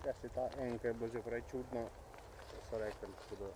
Já si ta enke bude prej čudno, co rekl tudo.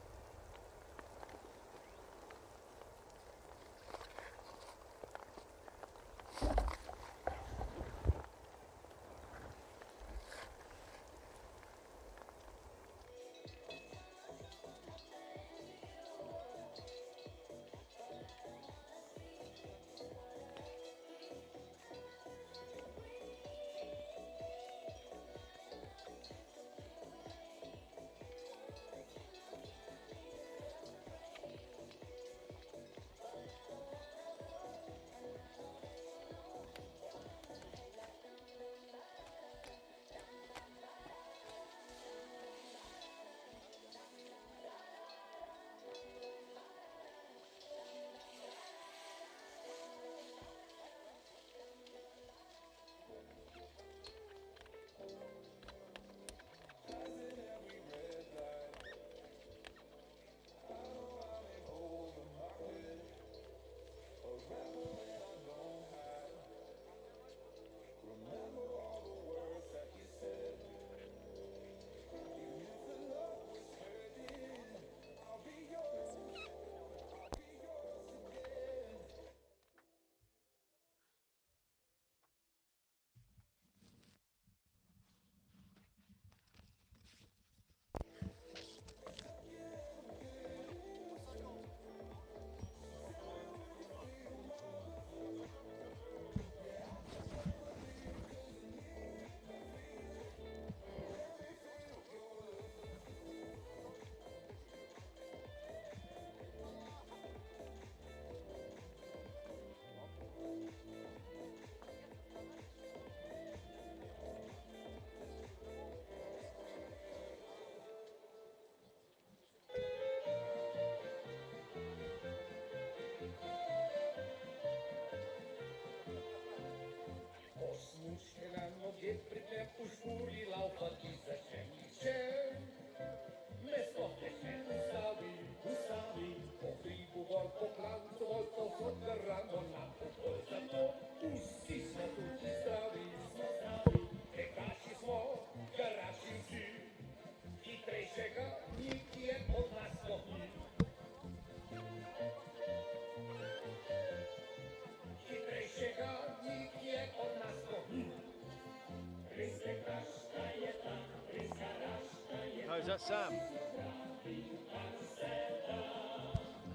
How's that, Sam?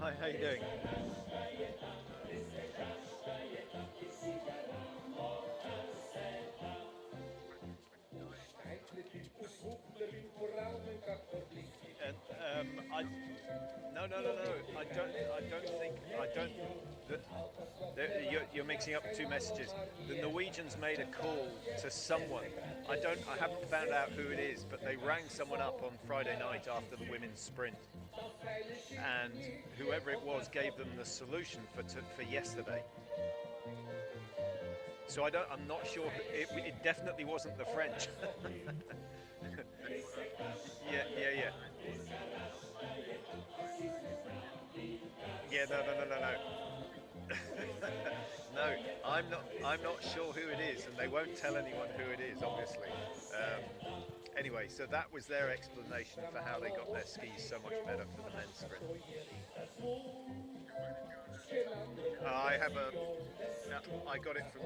Hi, how you doing? You're mixing up two messages. The Norwegians made a call to someone. I haven't found out who it is, but they rang someone up on Friday night after the women's sprint, and whoever it was gave them the solution for yesterday. So I'm not sure. It definitely wasn't the French. Yeah. Yeah, no. No, I'm not sure who it is, and they won't tell anyone who it is, obviously. Anyway, so that was their explanation for how they got their skis so much better for the men's sprint. I got it from.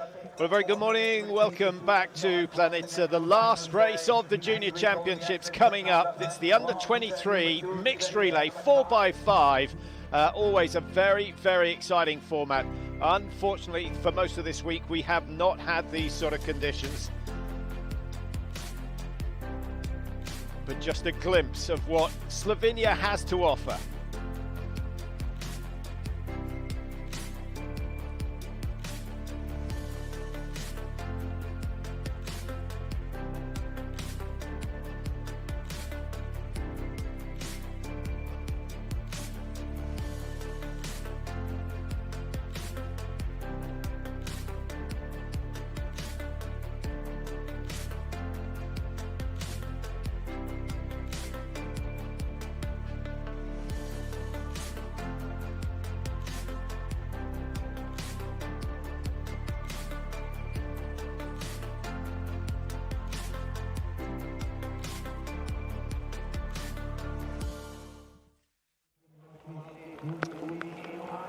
Well, a very good morning. Welcome back to Planeta. The last race of the Junior Championships coming up. It's the under-23 mixed relay 4x5. Always a very, very exciting format. Unfortunately, for most of this week, we have not had these sort of conditions. But just a glimpse of what Slovenia has to offer.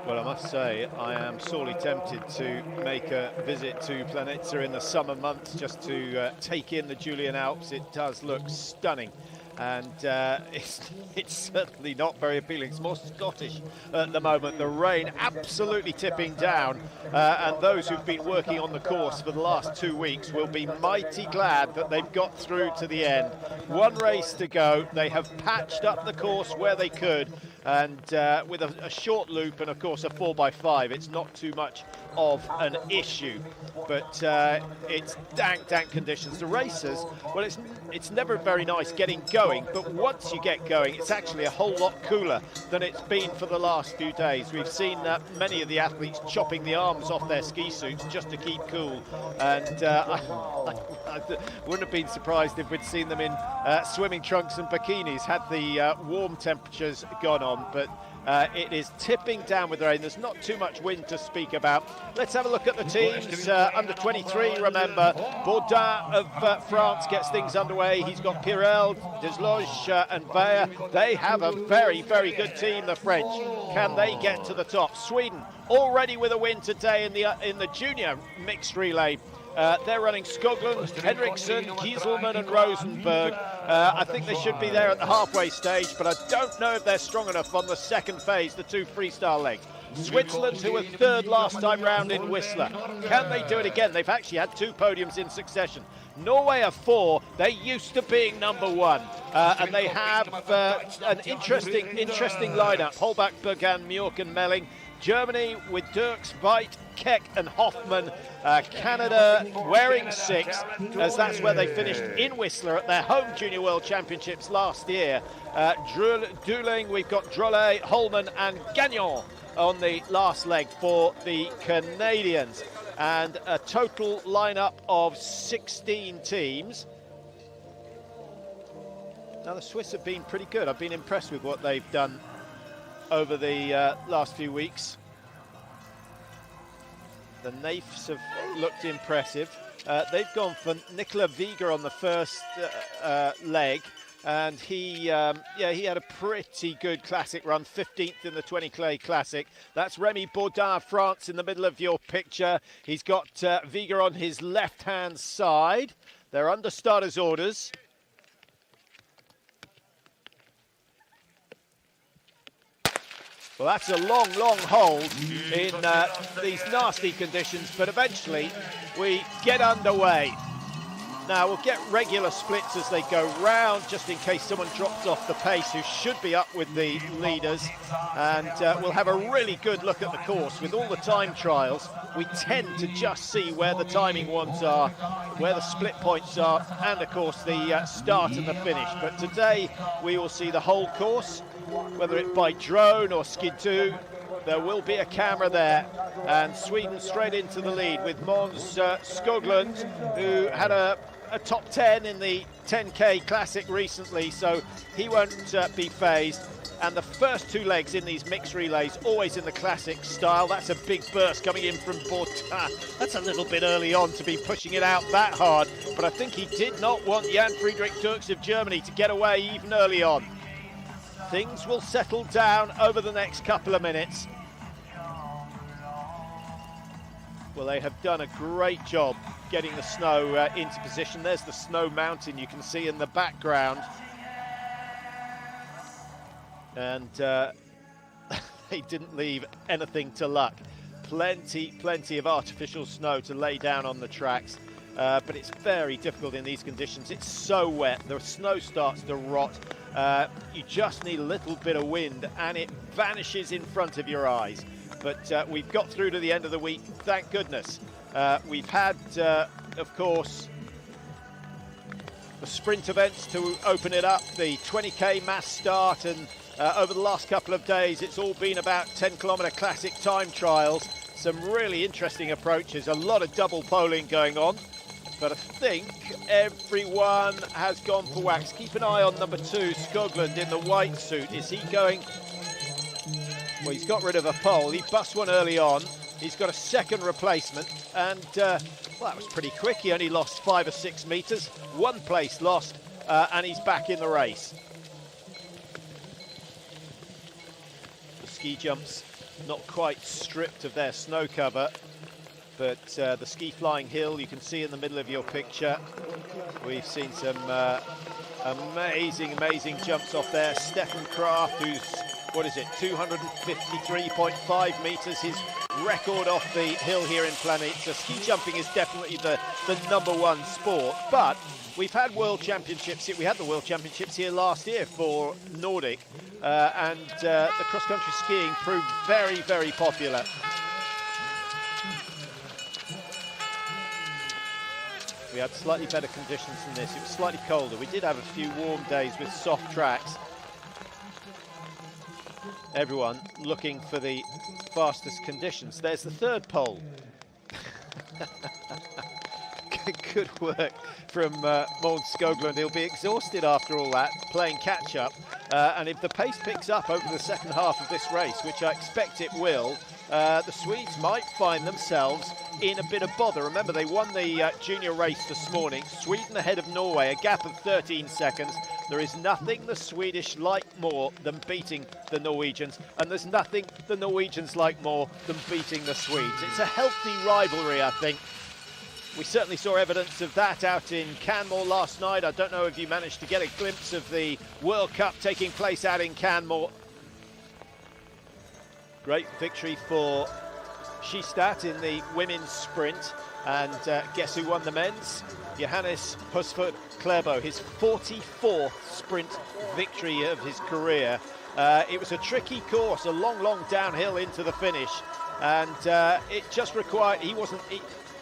Well, I must say, I am sorely tempted to make a visit to Planeta in the summer months just to take in the Julian Alps. It does look stunning, and it's certainly not very appealing. It's more Scottish at the moment. The rain absolutely tipping down, and those who've been working on the course for the last 2 weeks will be mighty glad that they've got through to the end. One race to go. They have patched up the course where they could, and with a short loop and of course a 4x5, it's not too much of an issue, but it's dank conditions. The racers, well, it's never very nice getting going, but once you get going, it's actually a whole lot cooler than it's been for the last few days. We've seen many of the athletes chopping the arms off their ski suits just to keep cool, and I wouldn't have been surprised if we'd seen them in swimming trunks and bikinis had the warm temperatures gone on. But it is tipping down with rain. There's not too much wind to speak about. Let's have a look at the teams. Under 23, remember, Baudin of France gets things underway. He's got Pirel, Desloge and Weyer. They have a very, very good team, the French. Can they get to the top? Sweden already with a win today in the junior mixed relay. They're running Skoglund, Henriksen, Gieselman and Rosenberg. I think they should be there at the halfway stage, but I don't know if they're strong enough on the second phase, the two freestyle legs. Switzerland, who were third last time round in Whistler. Can they do it again? They've actually had 2 podiums in succession. Norway are 4. They're used to being number 1. And they have an interesting lineup. Holbach, Bergan, Mjork and Melling. Germany with Dirks, Veit, Keck and Hoffman. Canada wearing 6, as that's where they finished in Whistler at their home Junior World Championships last year. Dueling, we've got Drolet, Holman and Gagnon on the last leg for the Canadians. And a total lineup of 16 teams. Now the Swiss have been pretty good. I've been impressed with what they've done over the last few weeks. The Naifs have looked impressive. They've gone for Nicola Vega on the first leg, and he had a pretty good classic run, 15th in the 20 clay classic. That's Remy Baudin, France, in the middle of your picture. He's got Vega on his left-hand side. They're under starters' orders. Well, that's a long hold in these nasty conditions, but eventually we get underway. Now, we'll get regular splits as they go round, just in case someone drops off the pace who should be up with the leaders. And we'll have a really good look at the course. With all the time trials, we tend to just see where the timing ones are, where the split points are, and, of course, the start and the finish. But today, we will see the whole course, whether it by drone or skidoo. There will be a camera there, and Sweden straight into the lead with Måns Skoglund, who had a top 10 in the 10K Classic recently, so he won't be phased. And the first 2 legs in these mixed relays, always in the classic style. That's a big burst coming in from Baudin. That's a little bit early on to be pushing it out that hard, but I think he did not want Jan Friedrich Dirks of Germany to get away even early on. Things will settle down over the next couple of minutes. Well, they have done a great job getting the snow into position. There's the snow mountain you can see in the background. And they didn't leave anything to luck. Plenty of artificial snow to lay down on the tracks. But it's very difficult in these conditions. It's so wet, the snow starts to rot. You just need a little bit of wind and it vanishes in front of your eyes. But we've got through to the end of the week, thank goodness. We've had, of course, the sprint events to open it up, the 20k mass start, and over the last couple of days it's all been about 10-kilometre classic time trials. Some really interesting approaches, a lot of double polling going on. But I think everyone has gone for wax. Keep an eye on number 2, Skoglund, in the white suit. Is he going? Well, he's got rid of a pole. He bust one early on. He's got a second replacement. And, well, that was pretty quick. He only lost 5 or 6 metres. 1 place lost, and he's back in the race. The ski jumps not quite stripped of their snow cover. But the ski flying hill you can see in the middle of your picture. We've seen some amazing jumps off there. Stefan Kraft, who's, 253.5 metres, his record off the hill here in Planica. Ski jumping is definitely the #1 sport, but we've had World Championships here. We had the World Championships here last year for Nordic, and the cross-country skiing proved very popular. We had slightly better conditions than this. It was slightly colder. We did have a few warm days with soft tracks. Everyone looking for the fastest conditions. There's the third pole. Good work from Måns Skoglund. He'll be exhausted after all that, playing catch-up. And if the pace picks up over the second half of this race, which I expect it will, the Swedes might find themselves in a bit of bother. Remember, they won the junior race this morning. Sweden ahead of Norway, a gap of 13 seconds. There is nothing the Swedish like more than beating the Norwegians, and there's nothing the Norwegians like more than beating the Swedes. It's a healthy rivalry, I think. We certainly saw evidence of that out in Canmore last night. I don't know if you managed to get a glimpse of the World Cup taking place out in Canmore. Great victory for Skistad in the women's sprint. And guess who won the men's? Johannes Husford Klæbo, his 44th sprint victory of his career. It was a tricky course, a long downhill into the finish. And it just required,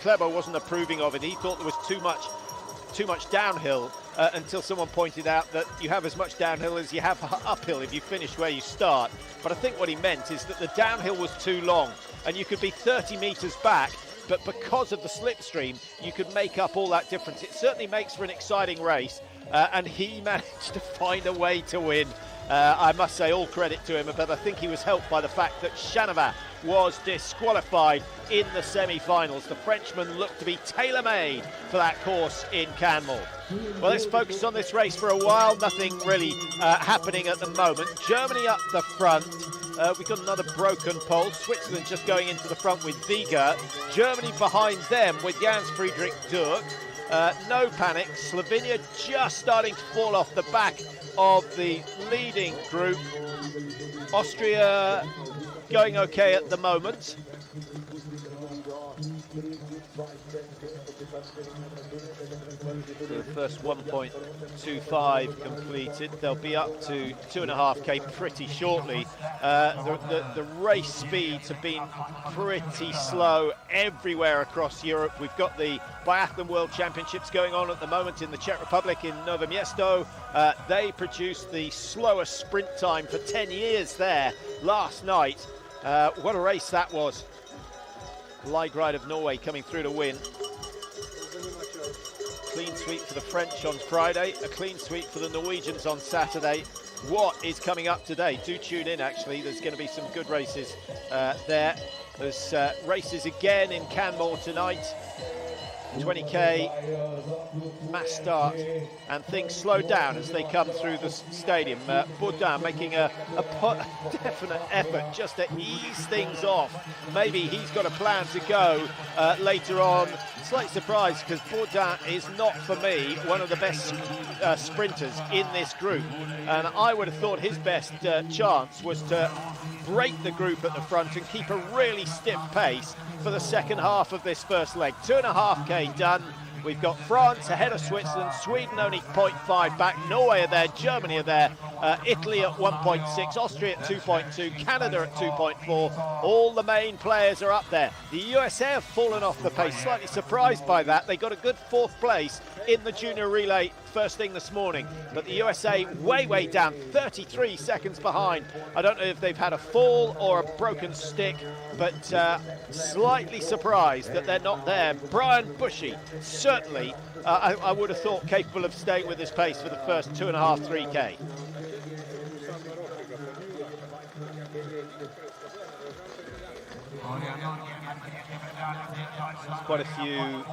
Klæbo wasn't approving of it. He thought there was too much downhill until someone pointed out that you have as much downhill as you have uphill if you finish where you start. But I think what he meant is that the downhill was too long and you could be 30 metres back, but because of the slipstream, you could make up all that difference. It certainly makes for an exciting race, and he managed to find a way to win. I must say all credit to him, but I think he was helped by the fact that Chanova was disqualified in the semi-finals. The Frenchman looked to be tailor-made for that course in Canmore. Well, let's focus on this race for a while. Nothing really happening at the moment. Germany up the front. We've got another broken pole. Switzerland just going into the front with Vega. Germany behind them with Jans Friedrich Dirk. No panic. Slovenia just starting to fall off the back of the leading group. Austria going okay at the moment. The first 1.25 completed. They'll be up to 2.5k pretty shortly. The race speeds have been pretty slow everywhere across Europe. We've got the Biathlon World Championships going on at the moment in the Czech Republic in Novo Město. They produced the slowest sprint time for 10 years there last night. What a race that was. Ligride of Norway coming through to win. Clean sweep for the French on Friday, a clean sweep for the Norwegians on Saturday. What is coming up today? Do tune in, actually. There's going to be some good races there. There's races again in Canmore tonight. 20k mass start, and things slow down as they come through the stadium. Baudin making a definite effort just to ease things off. Maybe he's got a plan to go later on. Slight surprise, because Baudin is not, for me, one of the best sprinters in this group, and I would have thought his best chance was to break the group at the front and keep a really stiff pace for the second half of this first leg. 2.5k done. We've got France ahead of Switzerland, Sweden only 0.5 back, Norway are there, Germany are there, Italy at 1.6, Austria at 2.2, Canada at 2.4. All the main players are up there. The USA have fallen off the pace, slightly surprised by that. They got a good 4th place in the junior relay first thing this morning, but the USA way down, 33 seconds behind. I don't know if they've had a fall or a broken stick, but slightly surprised that they're not there. Brian Bushy, certainly, I would have thought capable of staying with this pace for the first 2.5, 3k. Quite a few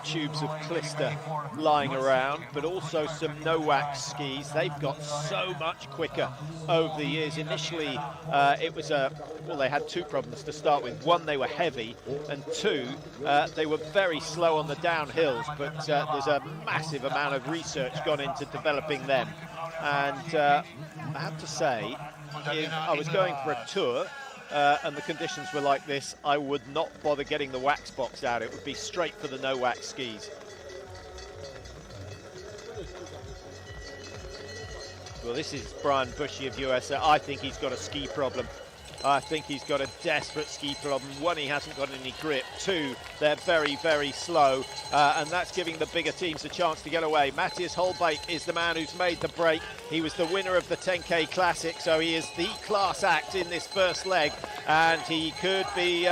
tubes of Clister lying around, but also some no-wax skis. They've got so much quicker over the years. Initially, it was well, they had 2 problems to start with. One, they were heavy, and 2, they were very slow on the downhills, but there's a massive amount of research gone into developing them. And I have to say, if I was going for a tour, and the conditions were like this, I would not bother getting the wax box out. It would be straight for the no-wax skis. Well, this is Brian Bushy of USA. I think he's got a ski problem. I think he's got a desperate ski problem. 1, he hasn't got any grip. 2, they're very slow, and that's giving the bigger teams a chance to get away. Matthias Holbeek is the man who's made the break. He was the winner of the 10k Classic, so he is the class act in this first leg, and he could be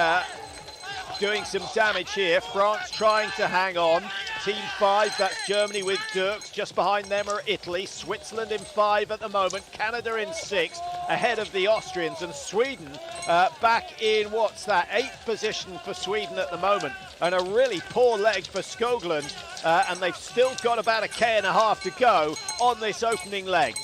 doing some damage here. France trying to hang on. Team 5, that's Germany with Dirks. Just behind them are Italy. Switzerland in 5 at the moment. Canada in 6, ahead of the Austrians. And Sweden back in, what's that, 8th position for Sweden at the moment. And a really poor leg for Skoglund. And they've still got about 1.5 km to go on this opening leg.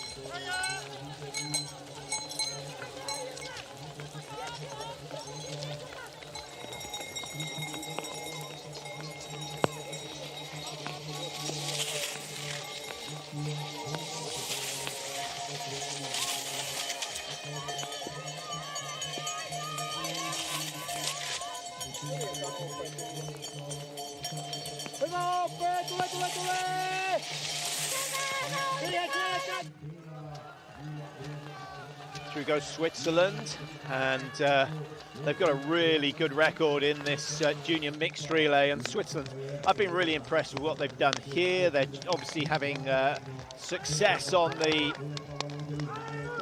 Through goes Switzerland, and they've got a really good record in this junior mixed relay. And Switzerland, I've been really impressed with what they've done here. They're obviously having success on the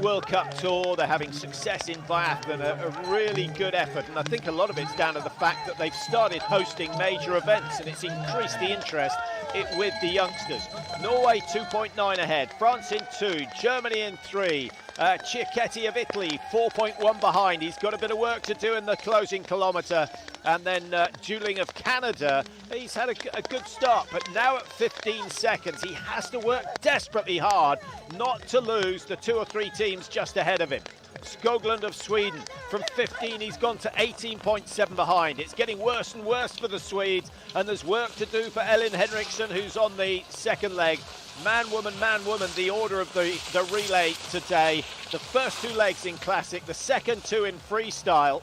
World Cup tour. They're having success in biathlon, a really good effort, and I think a lot of it's down to the fact that they've started hosting major events, and it's increased the interest with the youngsters. Norway 2.9 ahead, France in 2, Germany in 3, Cicchetti of Italy 4.1 behind. He's got a bit of work to do in the closing kilometre. And then Juling of Canada, he's had a good start, but now at 15 seconds, he has to work desperately hard not to lose the 2 or 3 teams just ahead of him. Skoglund of Sweden, from 15, he's gone to 18.7 behind. It's getting worse and worse for the Swedes, and there's work to do for Elin Henriksson, who's on the second leg. Man, woman, the order of the relay today. The first 2 legs in Classic, the second 2 in Freestyle.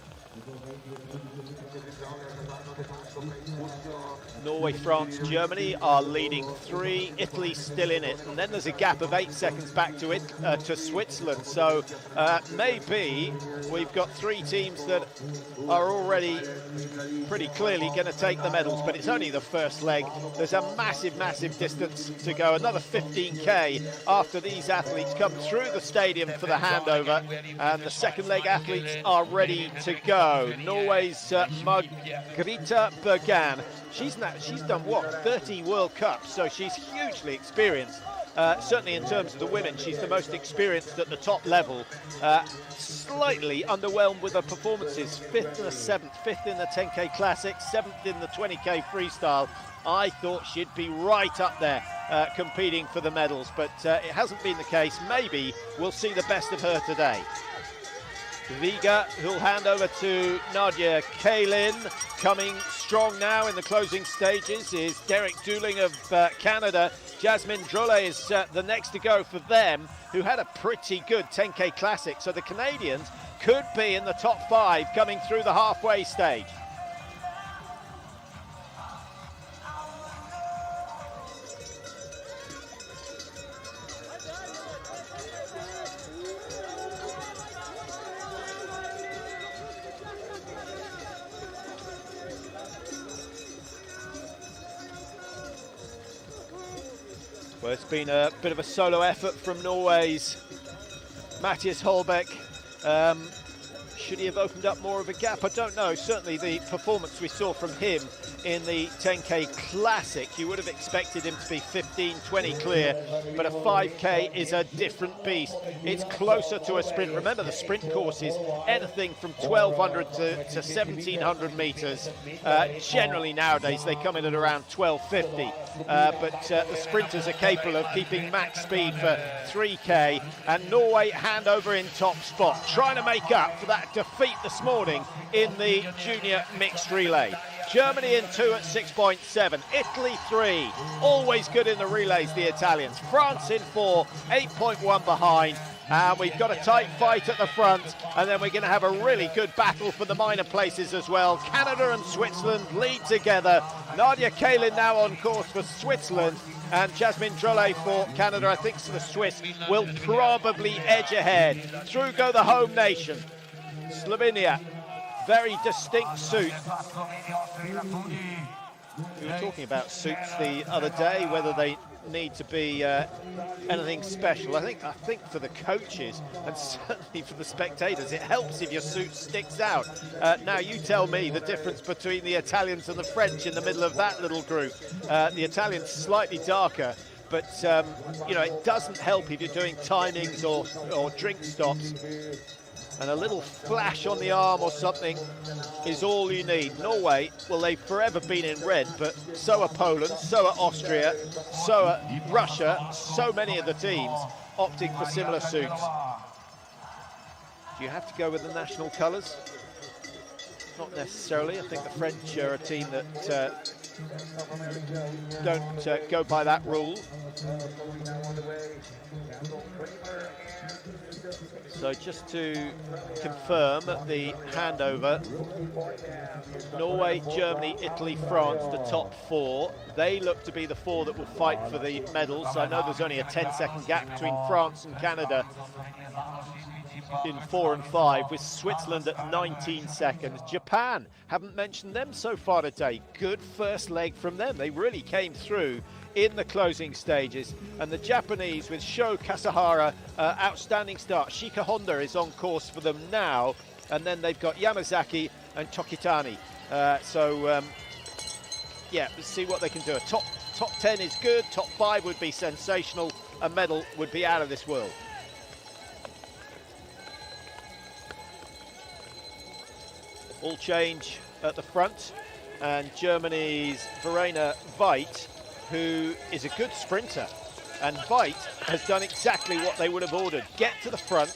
Norway, France, Germany are leading 3. Italy still in it, and then there's a gap of 8 seconds back to Switzerland. So maybe we've got 3 teams that are already pretty clearly going to take the medals, but it's only the first leg. There's a massive distance to go. Another 15k after these athletes come through the stadium for the handover, and the second leg athletes are ready to go. Norway's Margarita Bergan. She's done what, 30 World Cups, so she's hugely experienced. certainly in terms of the women, she's the most experienced at the top level. Slightly underwhelmed with her performances. 5th and a 7th, 5th in the 10K Classic, 7th in the 20K Freestyle. I thought she'd be right up there competing for the medals, but it hasn't been the case. Maybe we'll see the best of her today. Viga, who'll hand over to Nadia Kalin. Coming strong now in the closing stages is Derek Dooling of Canada. Jasmine Drolet is the next to go for them, who had a pretty good 10K Classic. So the Canadians could be in the top 5 coming through the halfway stage. Well, it's been a bit of a solo effort from Norway's Mathias Holbeck. Should he have opened up more of a gap? I don't know. Certainly the performance we saw from him in the 10K Classic, you would have expected him to be 15, 20 clear, but a 5K is a different beast. It's closer to a sprint. Remember, the sprint course is anything from 1,200 to 1,700 metres. Generally nowadays they come in at around 1,250, but the sprinters are capable of keeping max speed for 3K, and Norway hand over in top spot, trying to make up for that defeat this morning in the junior mixed relay. Germany in 2 at 6.7, Italy 3, always good in the relays, the Italians. France in 4, 8.1 behind, and we've got a tight fight at the front, and then we're going to have a really good battle for the minor places as well. Canada and Switzerland lead together. Nadia Kalin now on course for Switzerland, and Jasmine Drolet for Canada. I think the Swiss will probably edge ahead. Through go the home nation. Slovenia, very distinct suit. We were talking about suits the other day, whether they need to be anything special. I think for the coaches and certainly for the spectators, it helps if your suit sticks out. Now you tell me the difference between the Italians and the French in the middle of that little group. The Italians slightly darker, but you know, it doesn't help if you're doing timings or drink stops. And a little flash on the arm or something is all you need. Norway, well, they've forever been in red, but so are Poland, so are Austria, so are Russia, so many of the teams opting for similar suits. Do you have to go with the national colours? Not necessarily. I think the French are a team that don't go by that rule. So just to confirm the handover, Norway, Germany, Italy, France, the top 4. They look to be the 4 that will fight for the medals. I know there's only a 10-second gap between France and Canada in 4 and 5, with Switzerland at 19 seconds. Japan, haven't mentioned them so far today. Good first leg from them. They really came through in the closing stages. And the Japanese with Sho Kasahara, outstanding start. Shika Honda is on course for them now. And then they've got Yamazaki and Tokitani. Yeah, let's see what they can do. A top 10 is good. Top 5 would be sensational. A medal would be out of this world. All change at the front, and Germany's Verena Veit, who is a good sprinter, and Veit has done exactly what they would have ordered. Get to the front,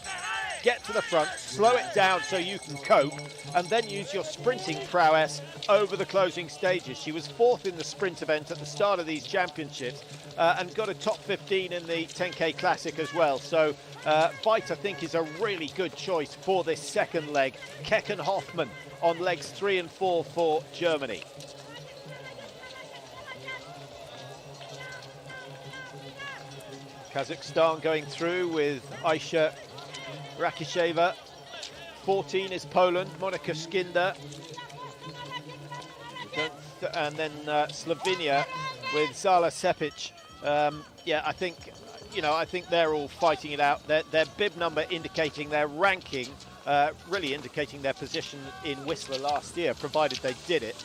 slow it down so you can cope, and then use your sprinting prowess over the closing stages. She was 4th in the sprint event at the start of these championships, and got a top 15 in the 10K Classic as well. So Veit, I think, is a really good choice for this second leg. Keck and Hoffman on legs 3 and 4 for Germany. Kazakhstan going through with Aisha Rakisheva. 14 is Poland, Monika Skinda. And then Slovenia with Zala Sepic. Yeah, I think they're all fighting it out. Their bib number indicating their ranking, really indicating their position in Whistler last year, provided they did it.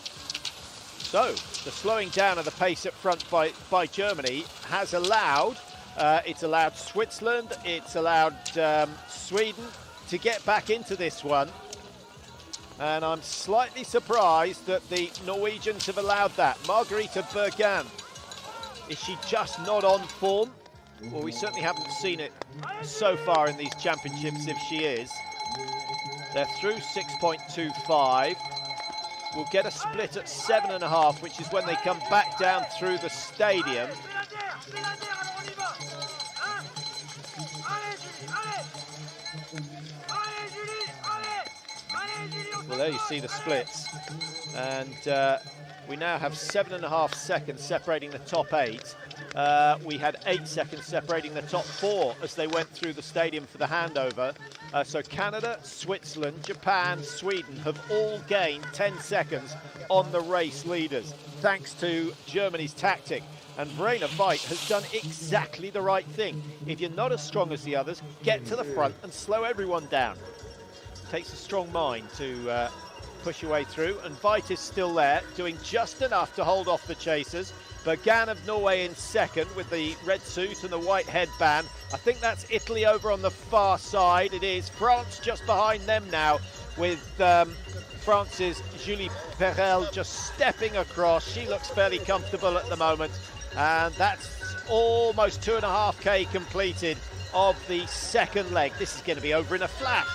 So the slowing down of the pace up front by Germany has allowed It's allowed Switzerland, it's allowed Sweden to get back into this one. And I'm slightly surprised that the Norwegians have allowed that. Margarita Bergan, is she just not on form? Well, we certainly haven't seen it so far in these championships if she is. They're through 6.25. We'll get a split at 7.5, which is when they come back down through the stadium. Well, there you see the splits. And we now have 7.5 seconds separating the top 8. We had 8 seconds separating the top 4 as they went through the stadium for the handover. So Canada, Switzerland, Japan, Sweden have all gained 10 seconds on the race leaders, thanks to Germany's tactic. And Verena Veit has done exactly the right thing. If you're not as strong as the others, get to the front and slow everyone down. It takes a strong mind to push your way through, and Veit is still there, doing just enough to hold off the chasers. Bergan of Norway in second with the red suit and the white headband. I think that's Italy over on the far side. It is France just behind them now, with France's Julie Perel just stepping across. She looks fairly comfortable at the moment. And that's almost 2.5K completed of the second leg. This is going to be over in a flash.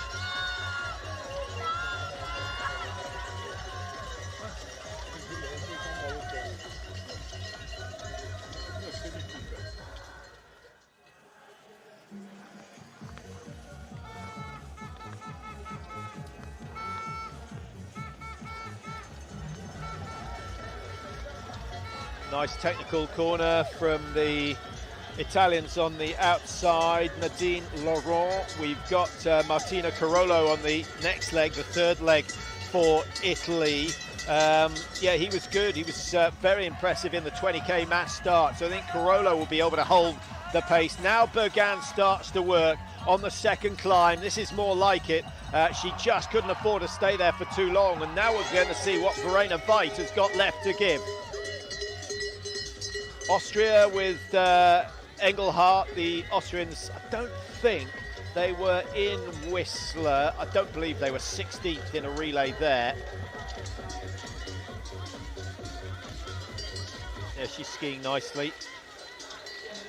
Nice technical corner from the Italians on the outside, Nadine Laurent. We've got Martina Carollo on the next leg, the third leg for Italy. Yeah, he was good. He was very impressive in the 20K mass start. So I think Carollo will be able to hold the pace. Now Bergan starts to work on the second climb. This is more like it. She just couldn't afford to stay there for too long. And now we're going to see what Verena Veit has got left to give. Austria with Engelhardt, the Austrians, I don't think they were in Whistler. I don't believe they were 16th in a relay there. Yeah, she's skiing nicely.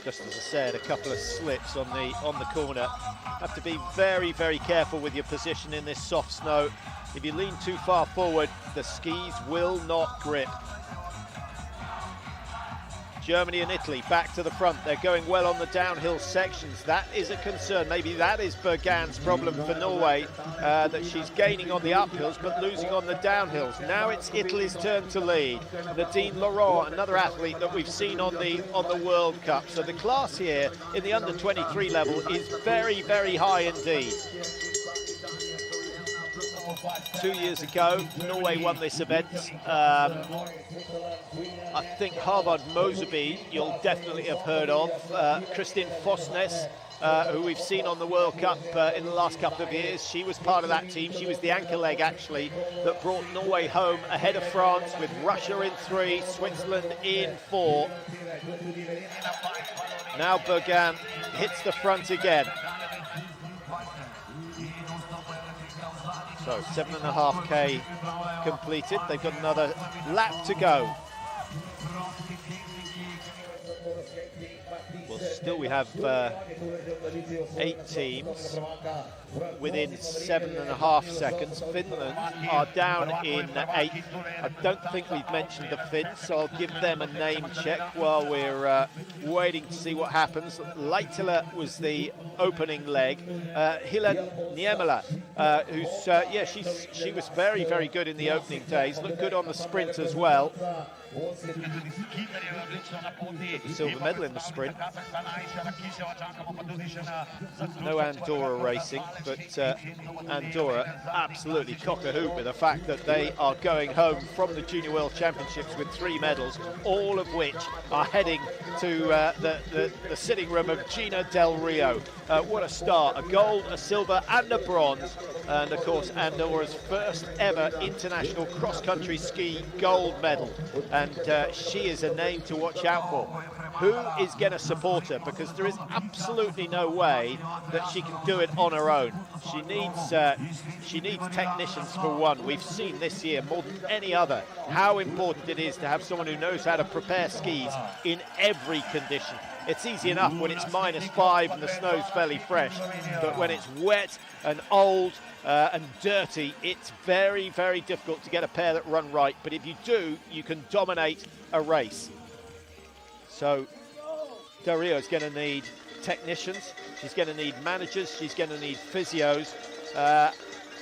Just as I said, a couple of slips on the corner. Have to be very, very careful with your position in this soft snow. If you lean too far forward, the skis will not grip. Germany and Italy back to the front. They're going well on the downhill sections. That is a concern. Maybe that is Bergan's problem for Norway, that she's gaining on the uphills but losing on the downhills. Now it's Italy's turn to lead. Nadine Laurent, another athlete that we've seen on the World Cup. So the class here in the under 23 level is very, very high indeed. 2 years ago, Norway won this event. I think Harvard Moseby, you'll definitely have heard of. Kristin Fosnes, who we've seen on the World Cup in the last couple of years. She was part of that team. She was the anchor leg, actually, that brought Norway home ahead of France, with Russia in 3, Switzerland in 4. Now Bergan hits the front again. So 7.5K completed. They've got another lap to go. Well, still we have 8 teams within 7.5 seconds. Finland are down in 8th. I don't think we've mentioned the Finns, so I'll give them a name check while we're waiting to see what happens. Laitila was the opening leg. Hila Niemela, she was very, very good in the opening days. Looked good on the sprint as well. The silver medal in the sprint. No Andorra racing, but Andorra absolutely cock-a-hoop with the fact that they are going home from the Junior World Championships with 3 medals, all of which are heading to the sitting room of Gina Del Rio. What a start, a gold, a silver and a bronze, and of course Andorra's first ever international cross-country ski gold medal. and she is a name to watch out for. Who is going to support her? Because there is absolutely no way that she can do it on her own. She needs technicians for one. We've seen this year more than any other how important it is to have someone who knows how to prepare skis in every condition. It's easy enough when it's -5 and the snow's fairly fresh, but when it's wet and old and dirty, it's very, very difficult to get a pair that run right. But if you do, you can dominate a race. So Dario is going to need technicians, she's going to need managers, she's going to need physios.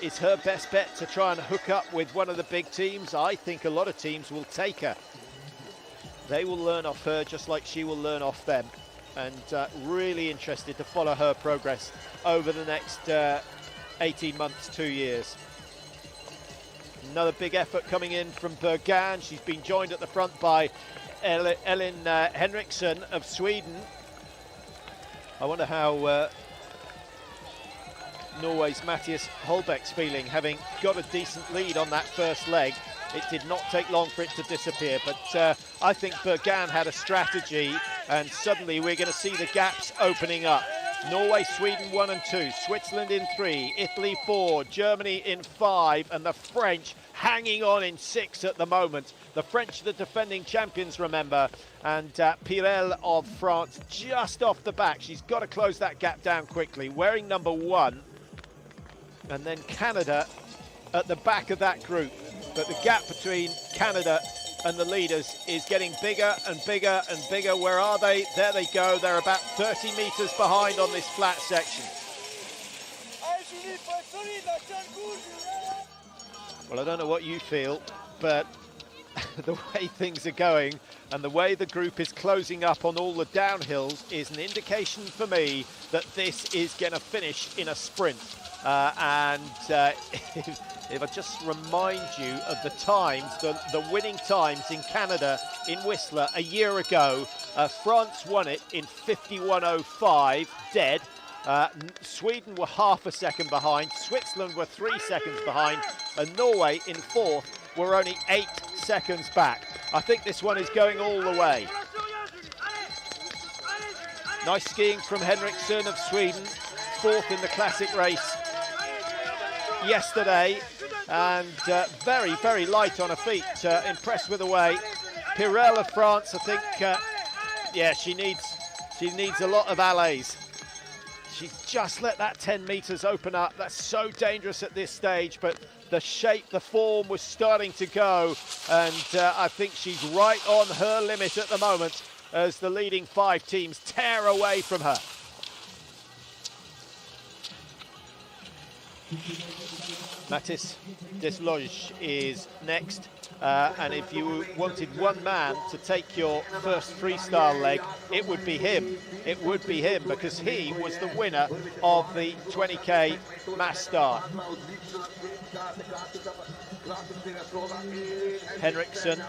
It's her best bet to try and hook up with one of the big teams. I think a lot of teams will take her. They will learn off her just like she will learn off them. And really interested to follow her progress over the next 18 months, 2 years. Another big effort coming in from Bergan. She's been joined at the front by Elin Henriksson of Sweden. I wonder how Norway's Mathias Holbeck's feeling, having got a decent lead on that first leg. It did not take long for it to disappear, but I think Bergan had a strategy, and suddenly we're going to see the gaps opening up. Norway, Sweden 1 and 2, Switzerland in 3, Italy 4, Germany in 5, and the French hanging on in 6 at the moment. The French are the defending champions, remember, and Pirel of France just off the back. She's got to close that gap down quickly, wearing number 1, and then Canada at the back of that group. But the gap between Canada and the leaders is getting bigger and bigger and bigger. Where are they? There they go. They're about 30 meters behind on this flat section. Well, I don't know what you feel, but the way things are going and the way the group is closing up on all the downhills is an indication for me that this is going to finish in a sprint. If I just remind you of the times, the winning times in Canada, in Whistler a year ago, France won it in 51.05, dead. Sweden were half a second behind, Switzerland were 3 seconds behind, and Norway in 4th were only 8 seconds back. I think this one is going all the way. Nice skiing from Henriksson of Sweden, 4th in the classic race yesterday, and very, very light on her feet. Impressed with the way. Pirel of France, I think, yeah, she needs a lot of allées. She's just let that 10 meters open up. That's so dangerous at this stage, but the shape, the form was starting to go, and I think she's right on her limit at the moment as the leading 5 teams tear away from her. Mathias Desloge is next, and if you wanted one man to take your first freestyle leg, it would be him. It would be him, because he was the winner of the 20k mass start. Henriksson,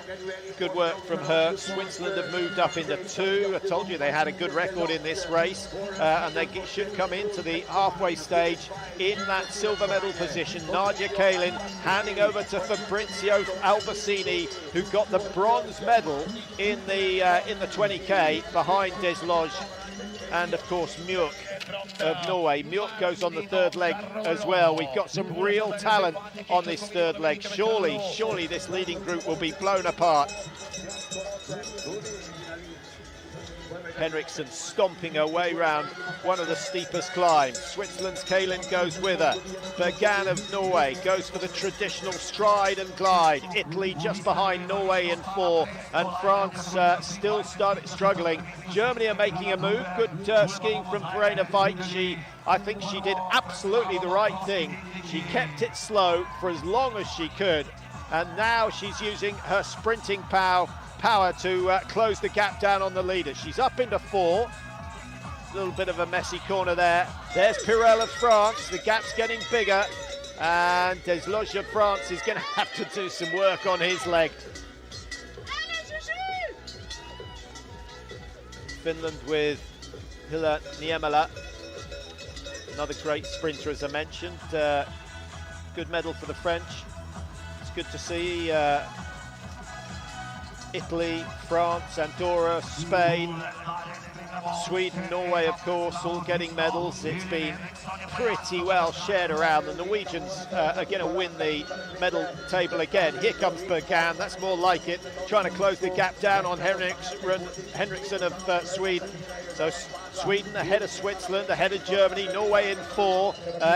good work from her. Switzerland have moved up into 2. I told you they had a good record in this race, and they should come into the halfway stage in that silver medal position. Nadia Kalin handing over to Fabrizio Albacini, who got the bronze medal in the 20k behind Desloge, and of course Mjørk of Norway. Mjørk goes on the 3rd leg as well. We've got some real talent on this 3rd leg. Surely this leading group will be blown apart. Henriksson stomping her way round one of the steepest climbs. Switzerland's Kalin goes with her. Bergan of Norway goes for the traditional stride and glide. Italy just behind Norway in 4, and France still started struggling. Germany are making a move. Good skiing from Verena Veit. I think she did absolutely the right thing. She kept it slow for as long as she could, and now she's using her sprinting power to close the gap down on the leader. She's up into 4. A little bit of a messy corner there. There's Pirel of France. The gap's getting bigger, and Desloge of France is going to have to do some work on his leg. Finland with Hila Niemela, another great sprinter, as I mentioned. Good medal for the French. It's good to see Italy, France, Andorra, Spain, Sweden, Norway, of course, all getting medals. It's been pretty well shared around. The Norwegians are going to win the medal table again. Here comes Bergan, that's more like it, trying to close the gap down on Henriksson of Sweden. So Sweden ahead of Switzerland, ahead of Germany, Norway in 4.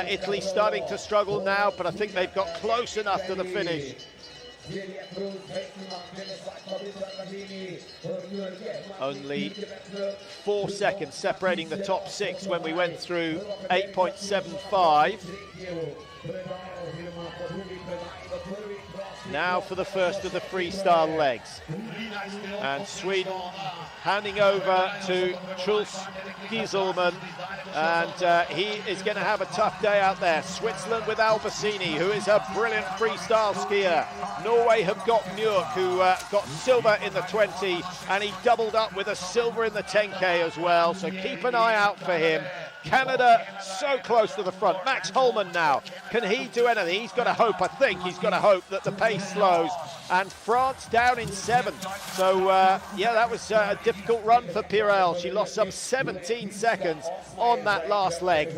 Italy starting to struggle now, but I think they've got close enough to the finish. Only 4 seconds separating the top 6 when we went through 8.75. Now for the first of the freestyle legs. And Sweden handing over to Truls Gieselman, and he is going to have a tough day out there. Switzerland with Albacini, who is a brilliant freestyle skier. Norway have got Mjörk, who got silver in the 20, and he doubled up with a silver in the 10K as well, so keep an eye out for him. Canada so close to the front. Max Holman now, can he do anything? He's got to hope, I think he's got to hope that the pace slows. And France down in 7th. So yeah, that was a difficult run for Pirel. She lost some 17 seconds on that last leg.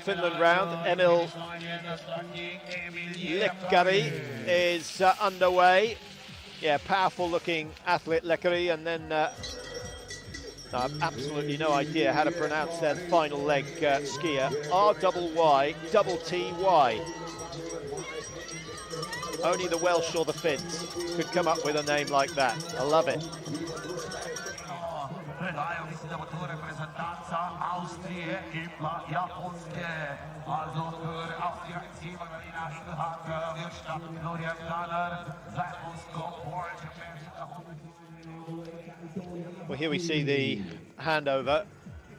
Finland round, Emil Lekkari is underway. Yeah, powerful looking athlete Lekkari, and then I have absolutely no idea how to pronounce their final leg skier. R-double-Y-double-T-Y. Only the Welsh or the Finns could come up with a name like that. I love it. Well, here we see the handover.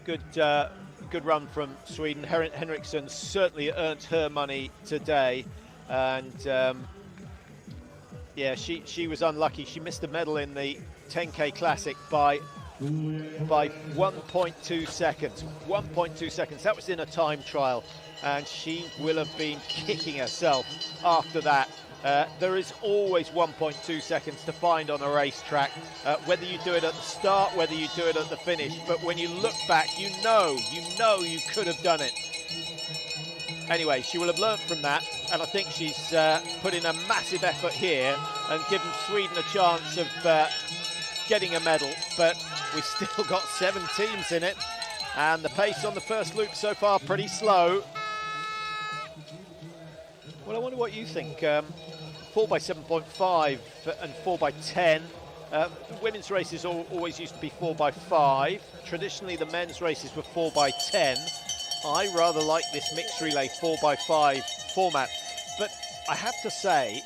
Good run from Sweden. Henriksson certainly earned her money today, and yeah, she was unlucky. She missed a medal in the 10K Classic by 1.2 seconds. 1.2 seconds. That was in a time trial, and she will have been kicking herself after that. There is always 1.2 seconds to find on a racetrack, whether you do it at the start, whether you do it at the finish. But when you look back, you know you could have done it. Anyway, she will have learned from that, and I think she's put in a massive effort here and given Sweden a chance of getting a medal. But we've still got 7 teams in it, and the pace on the first loop so far pretty slow. Well, I wonder what you think. 4 by 7.5 and 4 by 10. Women's races always used to be 4 by 5. Traditionally, the men's races were 4 by 10. I rather like this mixed relay 4 by 5 format. But I have to say,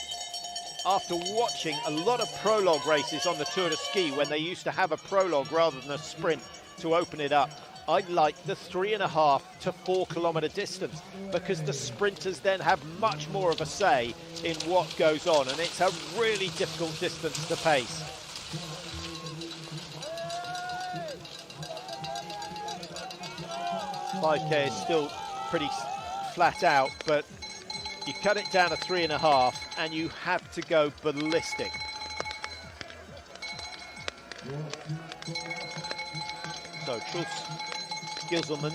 after watching a lot of prologue races on the Tour de Ski, when they used to have a prologue rather than a sprint to open it up, I like the 3.5 to 4 kilometre distance, because the sprinters then have much more of a say in what goes on, and it's a really difficult distance to pace. .5K is still pretty flat out, but you cut it down to 3.5 and you have to go ballistic. So Truls Gieselman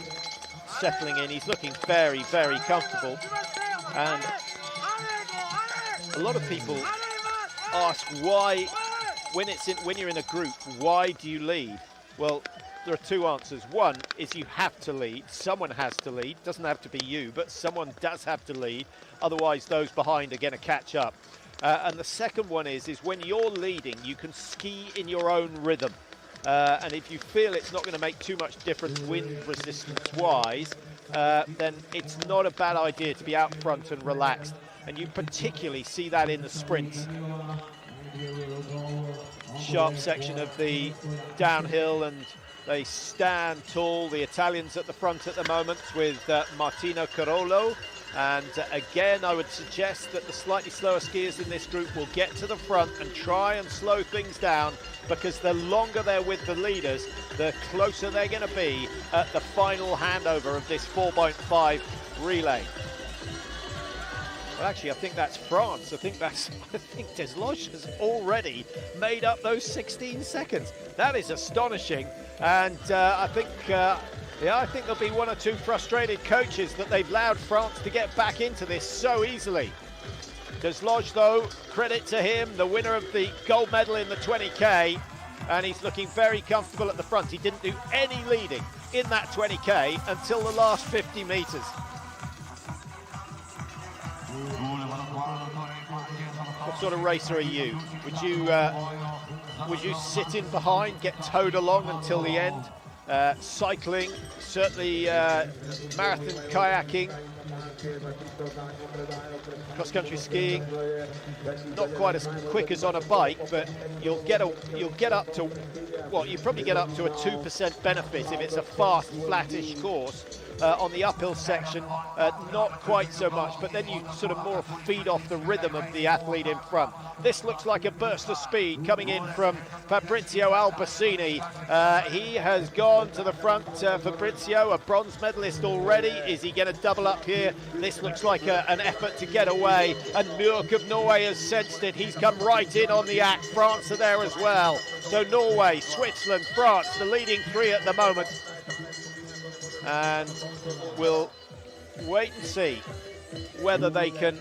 settling in. He's looking very, very comfortable. And a lot of people ask why, when you're in a group, why do you lead? Well, there are 2 answers. One is you have to lead. Someone has to lead. It doesn't have to be you, but someone does have to lead. Otherwise, those behind are going to catch up. And the second one is when you're leading, you can ski in your own rhythm. And if you feel it's not going to make too much difference wind resistance-wise, then it's not a bad idea to be out front and relaxed. And you particularly see that in the sprints. Sharp section of the downhill, and they stand tall, the Italians at the front at the moment with Martino Carollo. And again, I would suggest that the slightly slower skiers in this group will get to the front and try and slow things down, because the longer they're with the leaders, the closer they're going to be at the final handover of this 4.5 relay. Well, actually, I think that's France. I think Desloge has already made up those 16 seconds. That is astonishing. And I think there'll be one or two frustrated coaches that they've allowed France to get back into this so easily. Desloge, though, credit to him, the winner of the gold medal in the 20K, and he's looking very comfortable at the front. He didn't do any leading in that 20K until the last 50 metres. What sort of racer are you? Would you sit in behind, get towed along until the end? Cycling, certainly marathon kayaking, cross-country skiing, not quite as quick as on a bike, but you'll get up to, well, you probably get up to a 2% benefit if it's a fast, flattish course. On the uphill section, not quite so much, but then you sort of more feed off the rhythm of the athlete in front. This looks like a burst of speed coming in from Fabrizio Albacini. He has gone to the front. Fabrizio, a bronze medalist already. Is he going to double up here? This looks like an effort to get away, and Mjørk of Norway has sensed it. He's come right in on the act. France are there as well. So Norway, Switzerland, France, the leading three at the moment. And we'll wait and see whether they can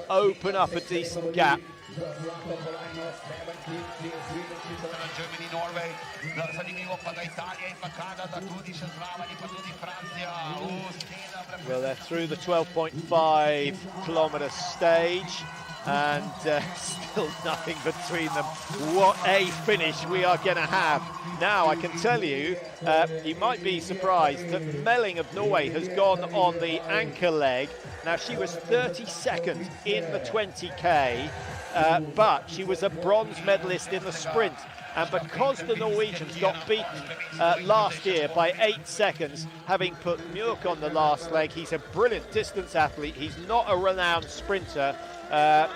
open up a decent gap. Well, they're through the 12.5 kilometre stage, and still nothing between them. What a finish we are going to have. Now, I can tell you, you might be surprised that Melling of Norway has gone on the anchor leg. Now, she was 32nd in the 20K, but she was a bronze medalist in the sprint. And because the Norwegians got beaten last year by 8 seconds, having put Mjørk on the last leg, he's a brilliant distance athlete. He's not a renowned sprinter.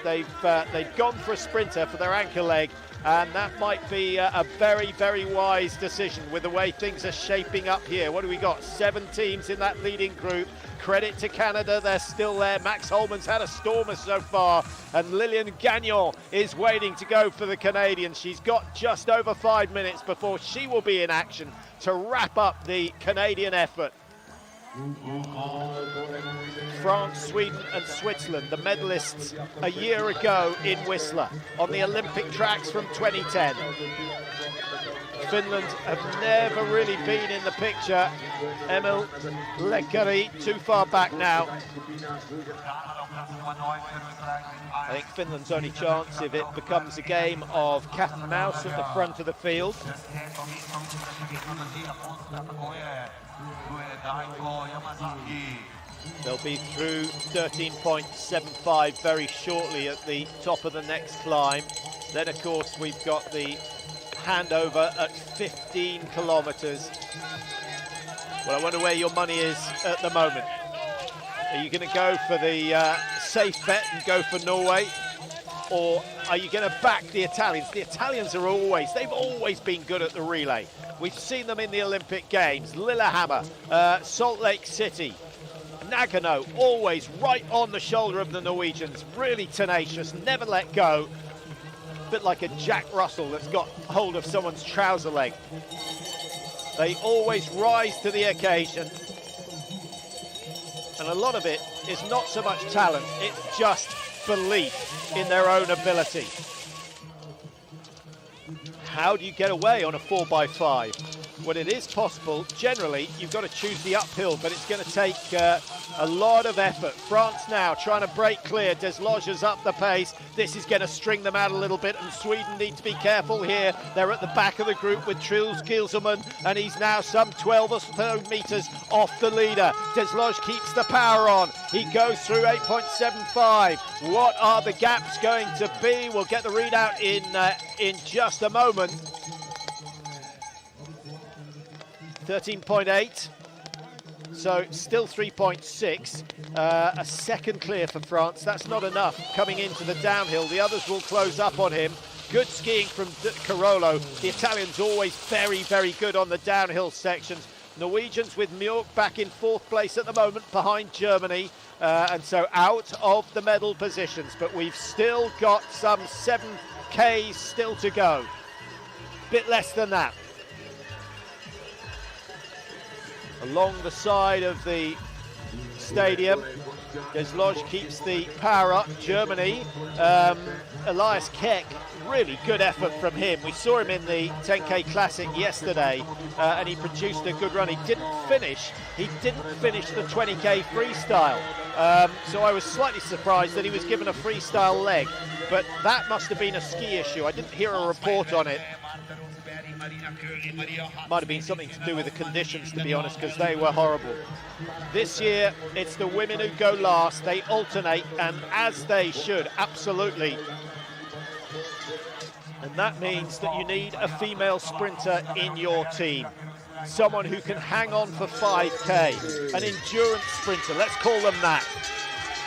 They've gone for a sprinter for their anchor leg, and that might be a very, very wise decision with the way things are shaping up here. What do we got? 7 teams in that leading group. Credit to Canada, they're still there. Max Holman's had a stormer so far, and Lillian Gagnon is waiting to go for the Canadians. She's got just over 5 minutes before she will be in action to wrap up the Canadian effort. France, Sweden and Switzerland, the medalists a year ago in Whistler on the Olympic tracks from 2010. Finland have never really been in the picture. Emil Lekkari too far back now. I think Finland's only chance if it becomes a game of cat and mouse at the front of the field. They'll be through 13.75 very shortly at the top of the next climb. Then, of course, we've got the handover at 15 kilometres. Well, I wonder where your money is at the moment. Are you going to go for the safe bet and go for Norway? Or are you going to back the Italians? The Italians are they've always been good at the relay. We've seen them in the Olympic Games. Lillehammer, Salt Lake City, Nagano, always right on the shoulder of the Norwegians. Really tenacious, never let go. A bit like a Jack Russell that's got hold of someone's trouser leg. They always rise to the occasion. And a lot of it is not so much talent, it's just belief in their own ability. How do you get away on a 4x5? Well, it is possible. Generally, you've got to choose the uphill, but it's going to take a lot of effort. France now trying to break clear. Desloge has up the pace. This is going to string them out a little bit, and Sweden need to be careful here. They're at the back of the group with Truls Gilselman, and he's now some 12 or so metres off the leader. Desloge keeps the power on. He goes through 8.75. What are the gaps going to be? We'll get the readout in just a moment. 13.8, so still 3.6, a second clear for France. That's not enough coming into the downhill. The others will close up on him. Good skiing from Carolo. The Italians always very, very good on the downhill sections. Norwegians with Mjork back in 4th place at the moment behind Germany, and so out of the medal positions, but we've still got some 7Ks still to go. Bit less than that. Along the side of the stadium, Deslodge keeps the power up. Germany, Elias Keck, really good effort from him. We saw him in the 10K Classic yesterday, and he produced a good run. He didn't finish the 20K freestyle. So I was slightly surprised that he was given a freestyle leg, but that must have been a ski issue. I didn't hear a report on it. Might have been something to do with the conditions, to be honest, because they were horrible. This year, it's the women who go last. They alternate, and as they should, absolutely. And that means that you need a female sprinter in your team. Someone who can hang on for 5K, an endurance sprinter, let's call them that.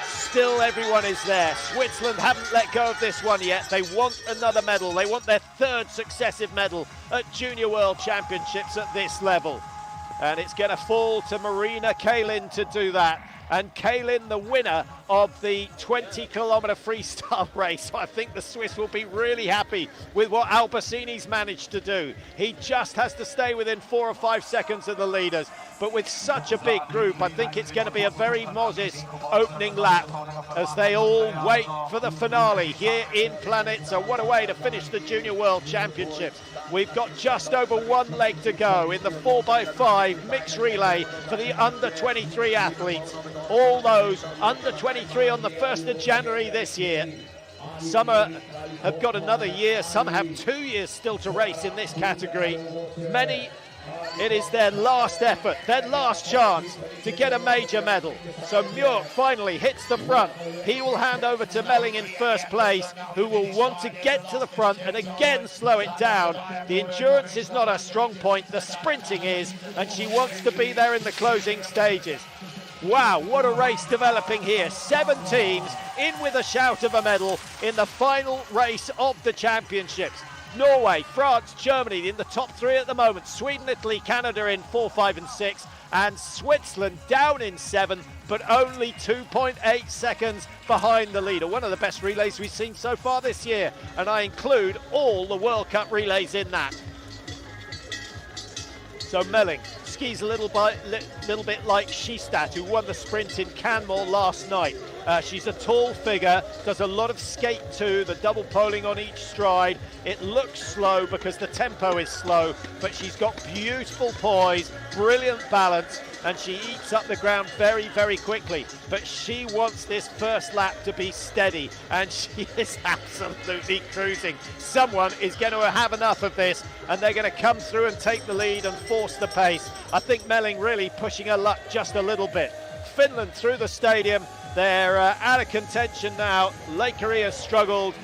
Still everyone is there. Switzerland haven't let go of this one yet. They want another medal. They want their 3rd successive medal at Junior World Championships at this level. And it's going to fall to Marina Kalin to do that. And Kalin, the winner of the 20-kilometre freestyle race. I think the Swiss will be really happy with what Alpacini's managed to do. He just has to stay within 4 or 5 seconds of the leaders. But with such a big group, I think it's going to be a very modest opening lap as they all wait for the finale here in Planitza. What a way to finish the Junior World Championships. We've got just over 1 leg to go in the 4x5 mixed relay for the under-23 athletes. All those under-23 on the 1st of January this year. Some have got another year, some have 2 years still to race in this category. Many, it is their last effort, their last chance to get a major medal. So Mjork finally hits the front. He will hand over to Melling in 1st place, who will want to get to the front and again slow it down. The endurance is not her strong point, the sprinting is, and she wants to be there in the closing stages. Wow, what a race developing here. 7 teams in with a shout of a medal in the final race of the championships. Norway, France, Germany in the top 3 at the moment. Sweden, Italy, Canada in 4, 5 and 6. And Switzerland down in 7, but only 2.8 seconds behind the leader. One of the best relays we've seen so far this year. And I include all the World Cup relays in that. So Melling skis a little bit like Skistad, who won the sprint in Canmore last night. She's a tall figure, does a lot of skate too, the double poling on each stride. It looks slow because the tempo is slow, but she's got beautiful poise, brilliant balance, and she eats up the ground very, very quickly. But she wants this first lap to be steady, and she is absolutely cruising. Someone is going to have enough of this, and they're going to come through and take the lead and force the pace. I think Melling really pushing her luck just a little bit. Finland through the stadium. They're out of contention now. Leikari has struggled.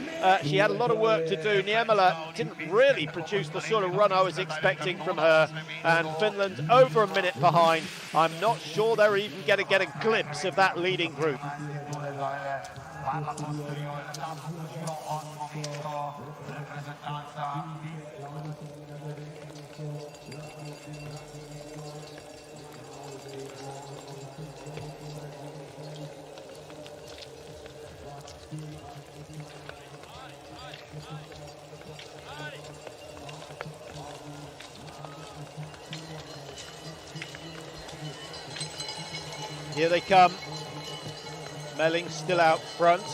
She had a lot of work to do. Niemela didn't really produce the sort of run I was expecting from her. And Finland over a minute behind. I'm not sure they're even going to get a glimpse of that leading group. Here they come. Melling still out front.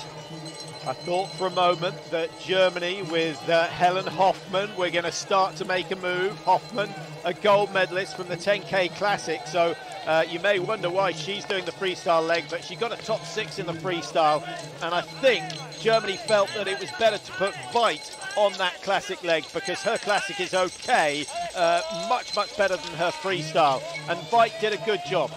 I thought for a moment that Germany with Helen Hoffmann were going to start to make a move. Hoffmann, a gold medalist from the 10K Classic, so you may wonder why she's doing the freestyle leg, but she got a top 6 in the freestyle, and I think Germany felt that it was better to put Veit on that classic leg because her classic is okay, much better than her freestyle, and Veit did a good job.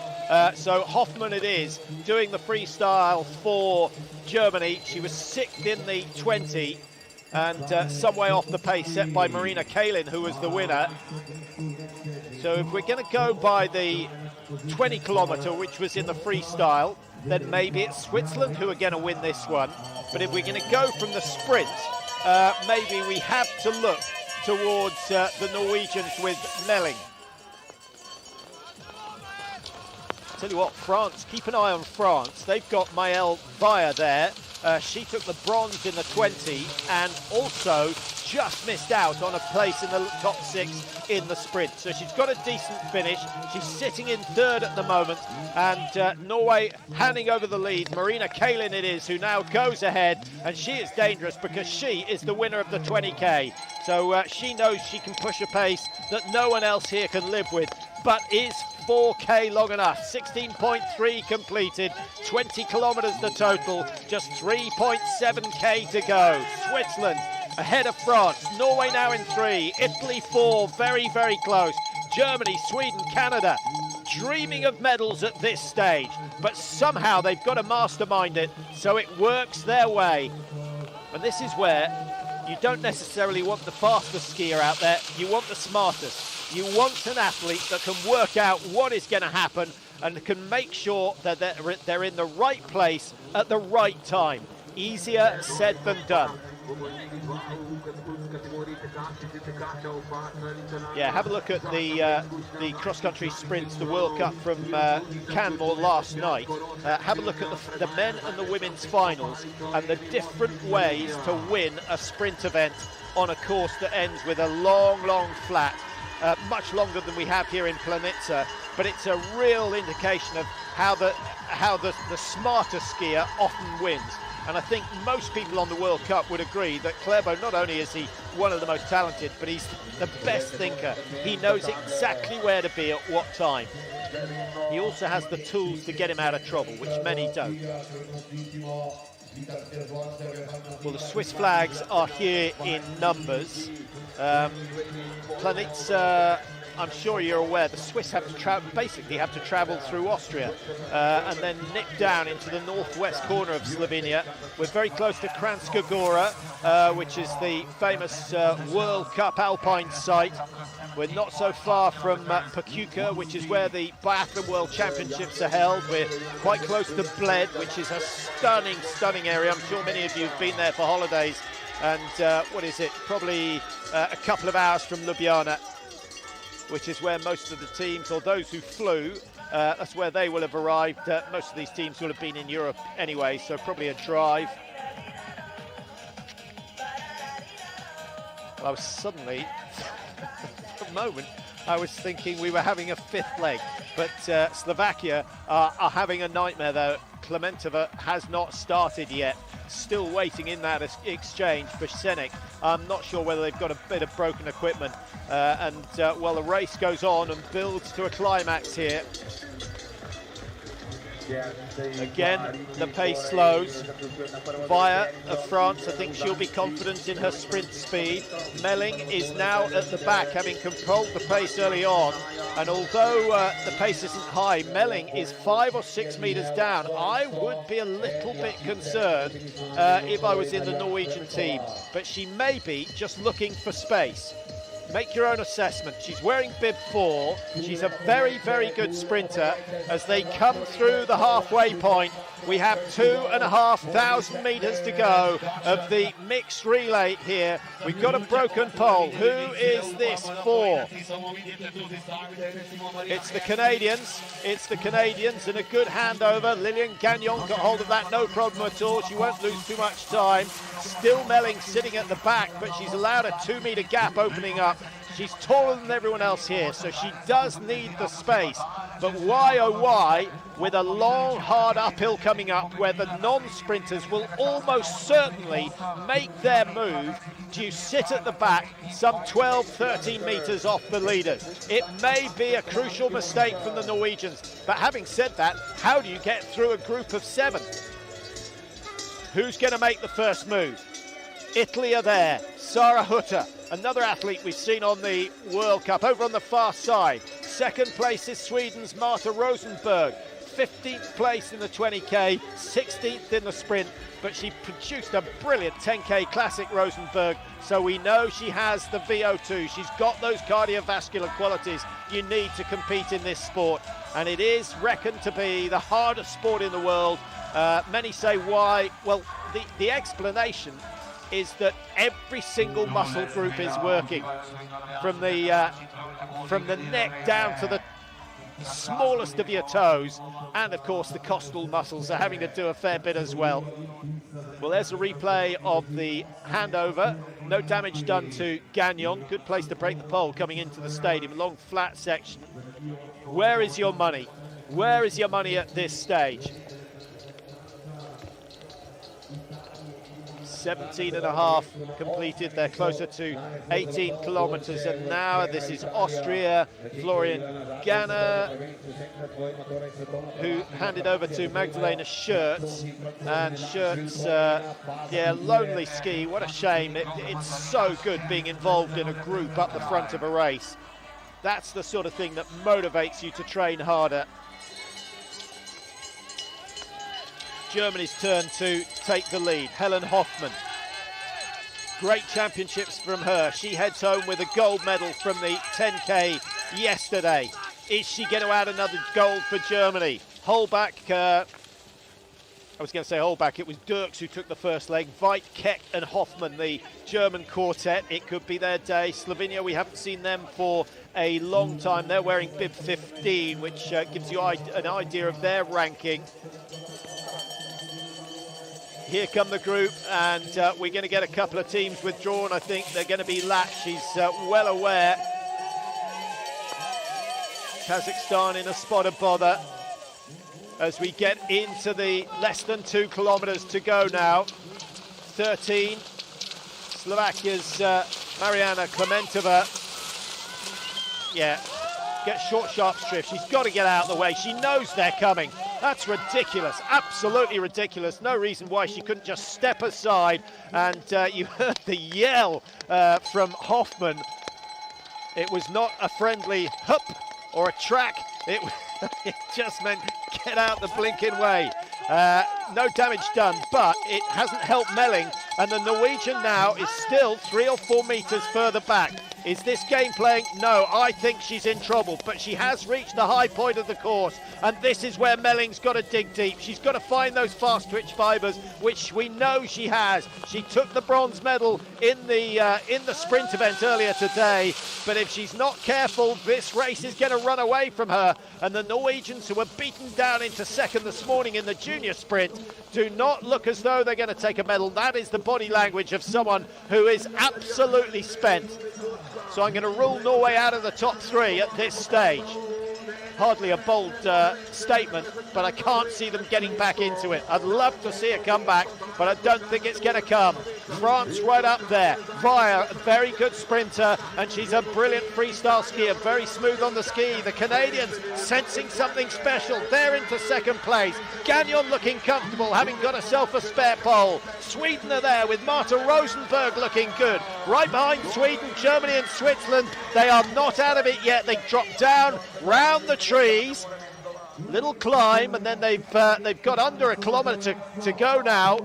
So Hoffmann it is, doing the freestyle for Germany. She was 6th in the 20 and some way off the pace set by Marina Kalin, who was the winner. So if we're going to go by the 20 kilometre, which was in the freestyle, then maybe it's Switzerland who are going to win this one. But if we're going to go from the sprint, maybe we have to look towards the Norwegians with Melling. So if we're going to go by the 20 kilometre, which was in the freestyle, then maybe it's Switzerland who are going to win this one. But if we're going to go from the sprint, maybe we have to look towards the Norwegians with Melling. So if we're going to go by the 20 kilometre, which was in the freestyle, then maybe it's Switzerland who are going to win this one. But if we're going to go from the sprint, maybe we have to look towards the Norwegians with Melling. Tell you what, France, keep an eye on France. They've got Maëlle Vaya there. She took the bronze in the 20 and also just missed out on a place in the top 6 in the sprint. So she's got a decent finish. She's sitting in 3rd at the moment, and Norway handing over the lead. Marina Kalin it is who now goes ahead, and she is dangerous because she is the winner of the 20k. So she knows she can push a pace that no one else here can live with. But is 4k long enough? 16.3 completed, 20 kilometers the total, just 3.7k to go. Switzerland ahead of France, Norway now in 3, Italy 4, very, very close. Germany, Sweden, Canada, dreaming of medals at this stage, but somehow they've got to mastermind it so it works their way. And this is where you don't necessarily want the fastest skier out there, you want the smartest. You want an athlete that can work out what is going to happen and can make sure that they're in the right place at the right time. Easier said than done. Yeah, have a look at the cross-country sprints, the World Cup from Canmore last night. Have a look at the men and the women's finals and the different ways to win a sprint event on a course that ends with a long, long flat. Much longer than we have here in Planica, but it's a real indication of how the smarter skier often wins. And I think most people on the World Cup would agree that Klæbo, not only is he one of the most talented, but he's the best thinker. He knows exactly where to be at what time. He also has the tools to get him out of trouble, which many don't. Well, the Swiss flags are here in numbers. Planica, I'm sure you're aware, the Swiss have to basically have to travel through Austria and then nip down into the northwest corner of Slovenia. We're very close to Kranjska Gora, which is the famous World Cup Alpine site. We're not so far from Pachuca, which is where the Biathlon World Championships are held. We're quite close to Bled, which is a stunning, stunning area. I'm sure many of you have been there for holidays. And what is it? Probably a couple of hours from Ljubljana, which is where most of the teams, or those who flew, that's where they will have arrived. Most of these teams will have been in Europe anyway, so probably a drive. I was suddenly, for a moment, I was thinking we were having a 5th leg, but Slovakia are having a nightmare though. Klementova has not started yet. Still waiting in that exchange for Senek. I'm not sure whether they've got a bit of broken equipment. Well, the race goes on and builds to a climax here. Again, the pace slows. Vaya of France, I think she'll be confident in her sprint speed. Melling is now at the back, having controlled the pace early on. And although the pace isn't high, Melling is 5 or 6 meters down. I would be a little bit concerned if I was in the Norwegian team, but she may be just looking for space. Make your own assessment. She's wearing bib 4. She's a very, very good sprinter. As they come through the halfway point, we have 2,500 meters to go of the mixed relay here. We've got a broken pole. Who is this for? It's the Canadians. It's the Canadians, and a good handover. Lilian Gagnon got hold of that, no problem at all. She won't lose too much time. Still Melling sitting at the back, but she's allowed a 2-meter gap opening up. She's taller than everyone else here, so she does need the space. But why, oh why, with a long, hard uphill coming up where the non-sprinters will almost certainly make their move, do you sit at the back some 12, 13 metres off the leaders? It may be a crucial mistake from the Norwegians, but having said that, how do you get through a group of 7? Who's going to make the first move? Italy are there. Sara Hutter, another athlete we've seen on the World Cup, over on the far side. Second place is Sweden's Marta Rosenberg. 15th place in the 20k, 16th in the sprint, but she produced a brilliant 10k classic, Rosenberg, so we know she has the VO2. She's got those cardiovascular qualities you need to compete in this sport, and it is reckoned to be the hardest sport in the world. Many say why? Well, the explanation is that every single muscle group is working, from the neck down to the smallest of your toes, and of course the costal muscles are having to do a fair bit as well. Well, there's a replay of the handover. No damage done to Gagnon. Good place to break the pole coming into the stadium. Long flat section. Where is your money? Where is your money at this stage? 17.5 completed. They're closer to 18 kilometers, and now this is Austria. Florian Ganner, who handed over to Magdalena Schertz, and Schertz, yeah, lonely ski. What a shame. It's so good being involved in a group up the front of a race. That's the sort of thing that motivates you to train harder. Germany's turn to take the lead. Helen Hoffmann. Great championships from her. She heads home with a gold medal from the 10K yesterday. Is she going to add another gold for Germany? Holbach, I was going to say Holbach, it was Dirks who took the first leg. Veit, Keck and Hoffmann, the German quartet. It could be their day. Slovenia, we haven't seen them for a long time. They're wearing bib 15, which gives you an idea of their ranking. Here come the group, and we're going to get a couple of teams withdrawn. I think they're going to be lapped. She's well aware. Kazakhstan in a spot of bother as we get into the less than 2 kilometers to go now. 13. Slovakia's Mariana Klementova. Yeah, gets short, sharp strips. She's got to get out of the way. She knows they're coming. That's ridiculous, absolutely ridiculous. No reason why she couldn't just step aside, and you heard the yell from Hoffmann. It was not a friendly hup or a track. It just meant get out the blinking way. No damage done, but it hasn't helped Melling, and the Norwegian now is still 3 or 4 meters further back. Is this game playing? No, I think she's in trouble, but she has reached the high point of the course, and this is where Melling's got to dig deep. She's got to find those fast twitch fibers, which we know she has. She took the bronze medal in the sprint event earlier today, but if she's not careful, this race is going to run away from her, and the Norwegians, who were beaten down into second this morning in the junior sprint, do not look as though they're going to take a medal. That is the body language of someone who is absolutely spent. So I'm going to rule Norway out of the top 3 at this stage. Hardly a bold statement, but I can't see them getting back into it. I'd love to see a comeback, but I don't think it's going to come. France right up there. Via, a very good sprinter, and she's a brilliant freestyle skier, very smooth on the ski. The Canadians sensing something special. They're into second place. Gagnon looking comfortable, having got herself a spare pole. Sweden are there with Marta Rosenberg looking good. Right behind Sweden, Germany and Switzerland. They are not out of it yet. They drop down round the trees. Little climb, and then they've got under 1 kilometre to go now.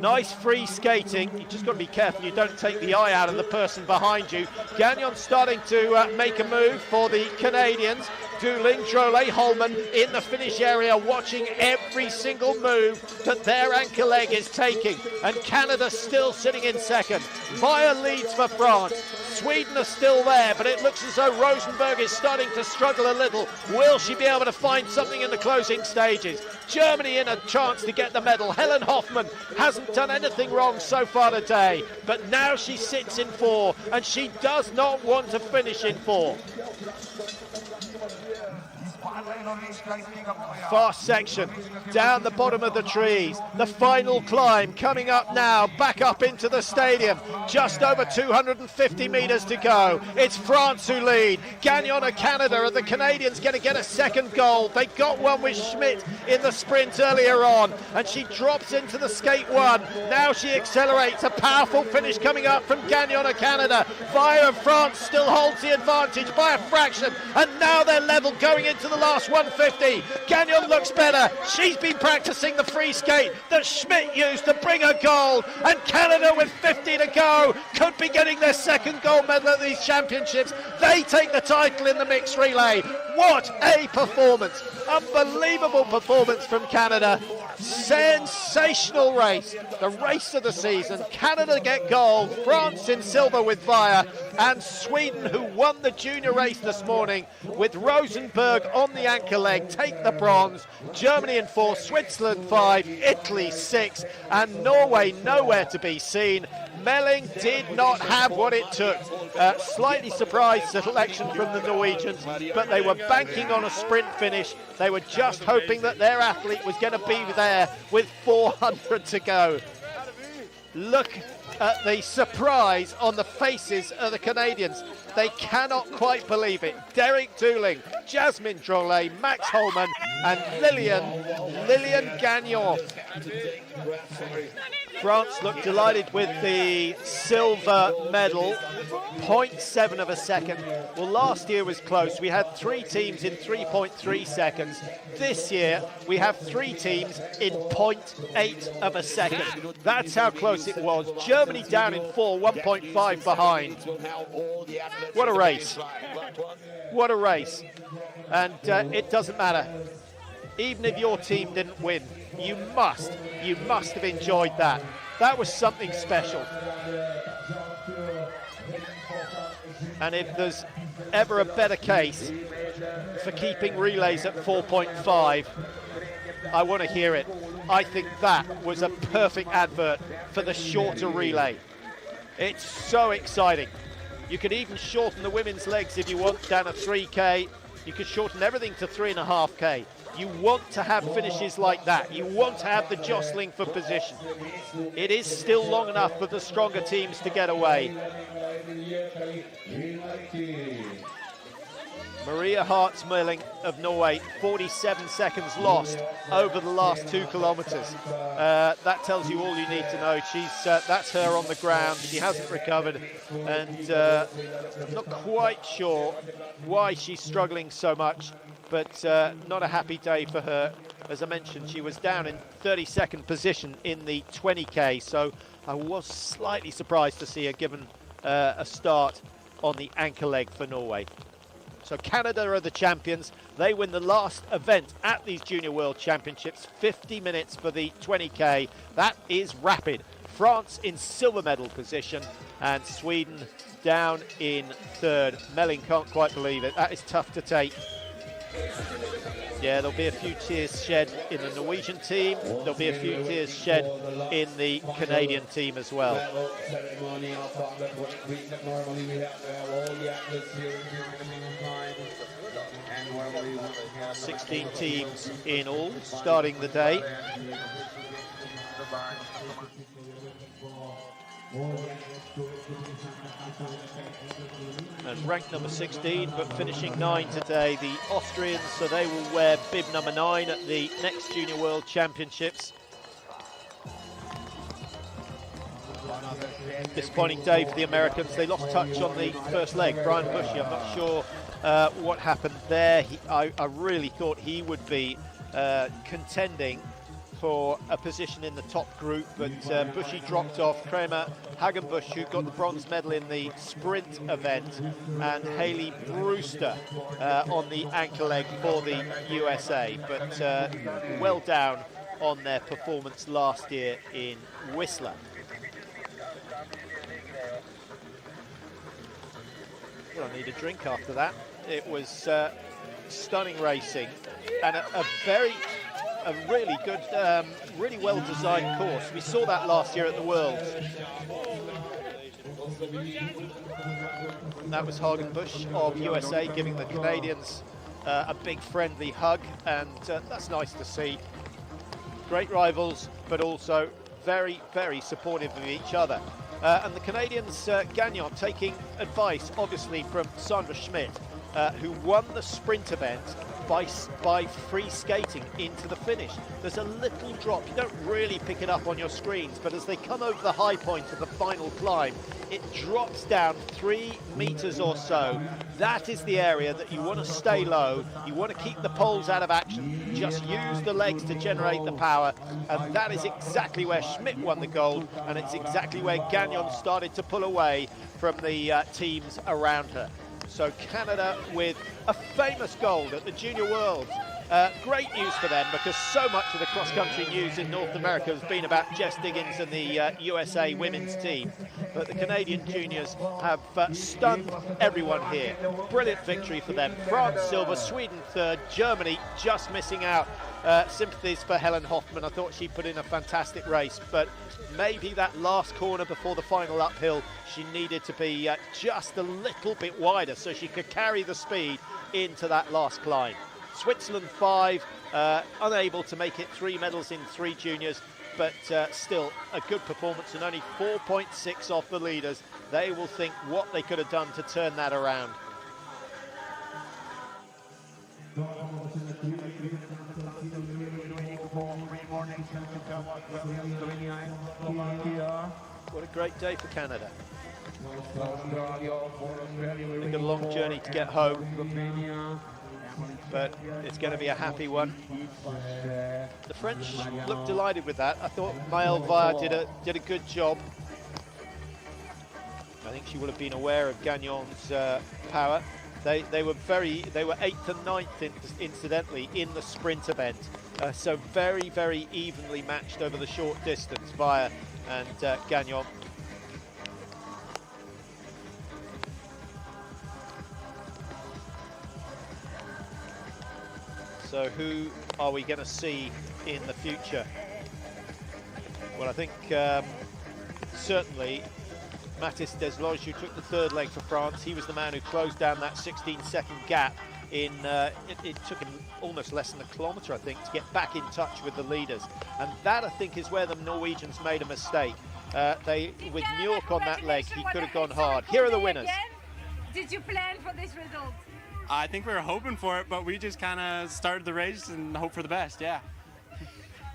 Nice free skating. You just got to be careful you don't take the eye out of the person behind you. Gagnon starting to make a move for the Canadians. Dooling, Drolet, Holman in the finish area, watching every single move that their anchor leg is taking. And Canada still sitting in second. Via leads for France. Sweden are still there, but it looks as though Rosenberg is starting to struggle a little. Will she be able to find something in the closing stages? Germany in a chance to get the medal. Helen Hoffmann hasn't done anything wrong so far today, but now she sits in 4, and she does not want to finish in 4. Fast section down the bottom of the trees. The final climb coming up now, back up into the stadium. Just over 250 meters to go. It's France who lead. Gagnon of Canada, and the Canadians going to get a second gold. They got one with Schmidt in the sprint earlier on, and she drops into the skate 1. Now she accelerates. A powerful finish coming up from Gagnon of Canada. Via of France still holds the advantage by a fraction, and now they're level going into the last 150. Gagnon looks better. She's been practicing the free skate that Schmidt used to bring her gold, and Canada with 50 to go could be getting their second gold medal at these championships. They take the title in the mixed relay. What a performance! Unbelievable performance from Canada. Sensational race. The race of the season. Canada get gold. France in silver with Via. And Sweden, who won the junior race this morning with Rosenberg on the anchor leg, take the bronze. Germany in 4, Switzerland 5, Italy 6, and Norway nowhere to be seen. Melling did not have what it took. Slightly surprised selection from the Norwegians, but they were banking on a sprint finish. They were just hoping that their athlete was going to be there with 400 to go. Look at the surprise on the faces of the Canadians. They cannot quite believe it. Derek Dooling, Jasmine Drolet, Max Holman, and Lillian Gagnon. France looked delighted with the silver medal, 0.7 of a second. Well, last year was close. We had 3 teams in 3.3 seconds. This year, we have 3 teams in 0.8 of a second. That's how close it was. Germany down in 4, 1.5 behind. What a race. What a race. And it doesn't matter. Even if your team didn't win, you must have enjoyed that. That was something special. And if there's ever a better case for keeping relays at 4.5, I want to hear it. I think that was a perfect advert for the shorter relay. It's so exciting. You could even shorten the women's legs if you want, down to 3K. You could shorten everything to 3.5K. You want to have finishes like that. You want to have the jostling for position. It is still long enough for the stronger teams to get away. Maria Hartz-Melling of Norway, 47 seconds lost over the last 2 kilometres. That tells you all you need to know. That's her on the ground. She hasn't recovered, and I'm not quite sure why she's struggling so much, but not a happy day for her. As I mentioned, she was down in 32nd position in the 20K, so I was slightly surprised to see her given a start on the anchor leg for Norway. So Canada are the champions. They win the last event at these Junior World Championships, 50 minutes for the 20K. That is rapid. France in silver medal position, and Sweden down in 3rd. Melling can't quite believe it. That is tough to take. Yeah, there'll be a few tears shed in the Norwegian team. There'll be a few tears shed in the Canadian team as well. 16 teams in all, starting the day. And ranked number 16, but finishing 9 today, the Austrians, so they will wear bib number 9 at the next Junior World Championships. Disappointing day for the Americans. They lost touch on the first leg. Brian Bushy, I'm not sure what happened there. I really thought he would be contending for a position in the top group, but Bushy dropped off. Kramer Hagenbusch, who got the bronze medal in the sprint event, and Haley Brewster on the anchor leg for the USA, but well down on their performance last year in Whistler. Well, I need a drink after that. It was stunning racing and a really good, really well-designed course. We saw that last year at the Worlds. That was Hagenbusch of USA giving the Canadians a big friendly hug, and that's nice to see. Great rivals, but also very, very supportive of each other. And the Canadians, Gagnon, taking advice, obviously, from Sandra Schmidt, who won the sprint event by free skating into the finish. There's a little drop. You don't really pick it up on your screens, but as they come over the high point of the final climb, it drops down 3 meters or so. That is the area that you want to stay low. You want to keep the poles out of action. Just use the legs to generate the power, and that is exactly where Schmidt won the gold, and it's exactly where Gagnon started to pull away from the teams around her. So Canada with a famous gold at the Junior Worlds. Great news for them, because so much of the cross-country news in North America has been about Jess Diggins and the USA women's team. But the Canadian juniors have stunned everyone here. Brilliant victory for them. France silver, Sweden third, Germany just missing out. Sympathies for Helen Hoffman. I thought she put in a fantastic race, but maybe that last corner before the final uphill, she needed to be just a little bit wider so she could carry the speed into that last climb. Switzerland 5, unable to make it 3 medals in 3 juniors, but still a good performance, and only 4.6 off the leaders. They will think what they could have done to turn that around. What a great day for Canada. They've got a long journey to get home, but it's going to be a happy one. The French looked delighted with that. I thought Maëlle Vaillard did a good job. I think she would have been aware of Gagnon's power. They were 8th and 9th incidentally in the sprint event. So very evenly matched over the short distance, Vaillard and Gagnon. So who are we going to see in the future? Well, I think certainly Mathis Desloges, who took the 3rd leg for France, he was the man who closed down that 16-second gap in, it took him almost less than a kilometre, I think, to get back in touch with the leaders. And that, I think, is where the Norwegians made a mistake. With Mjork on that leg, he could have gone hard. Here are the winners. Did you plan for this result? I think we were hoping for it, but we just kind of started the race and hope for the best, yeah.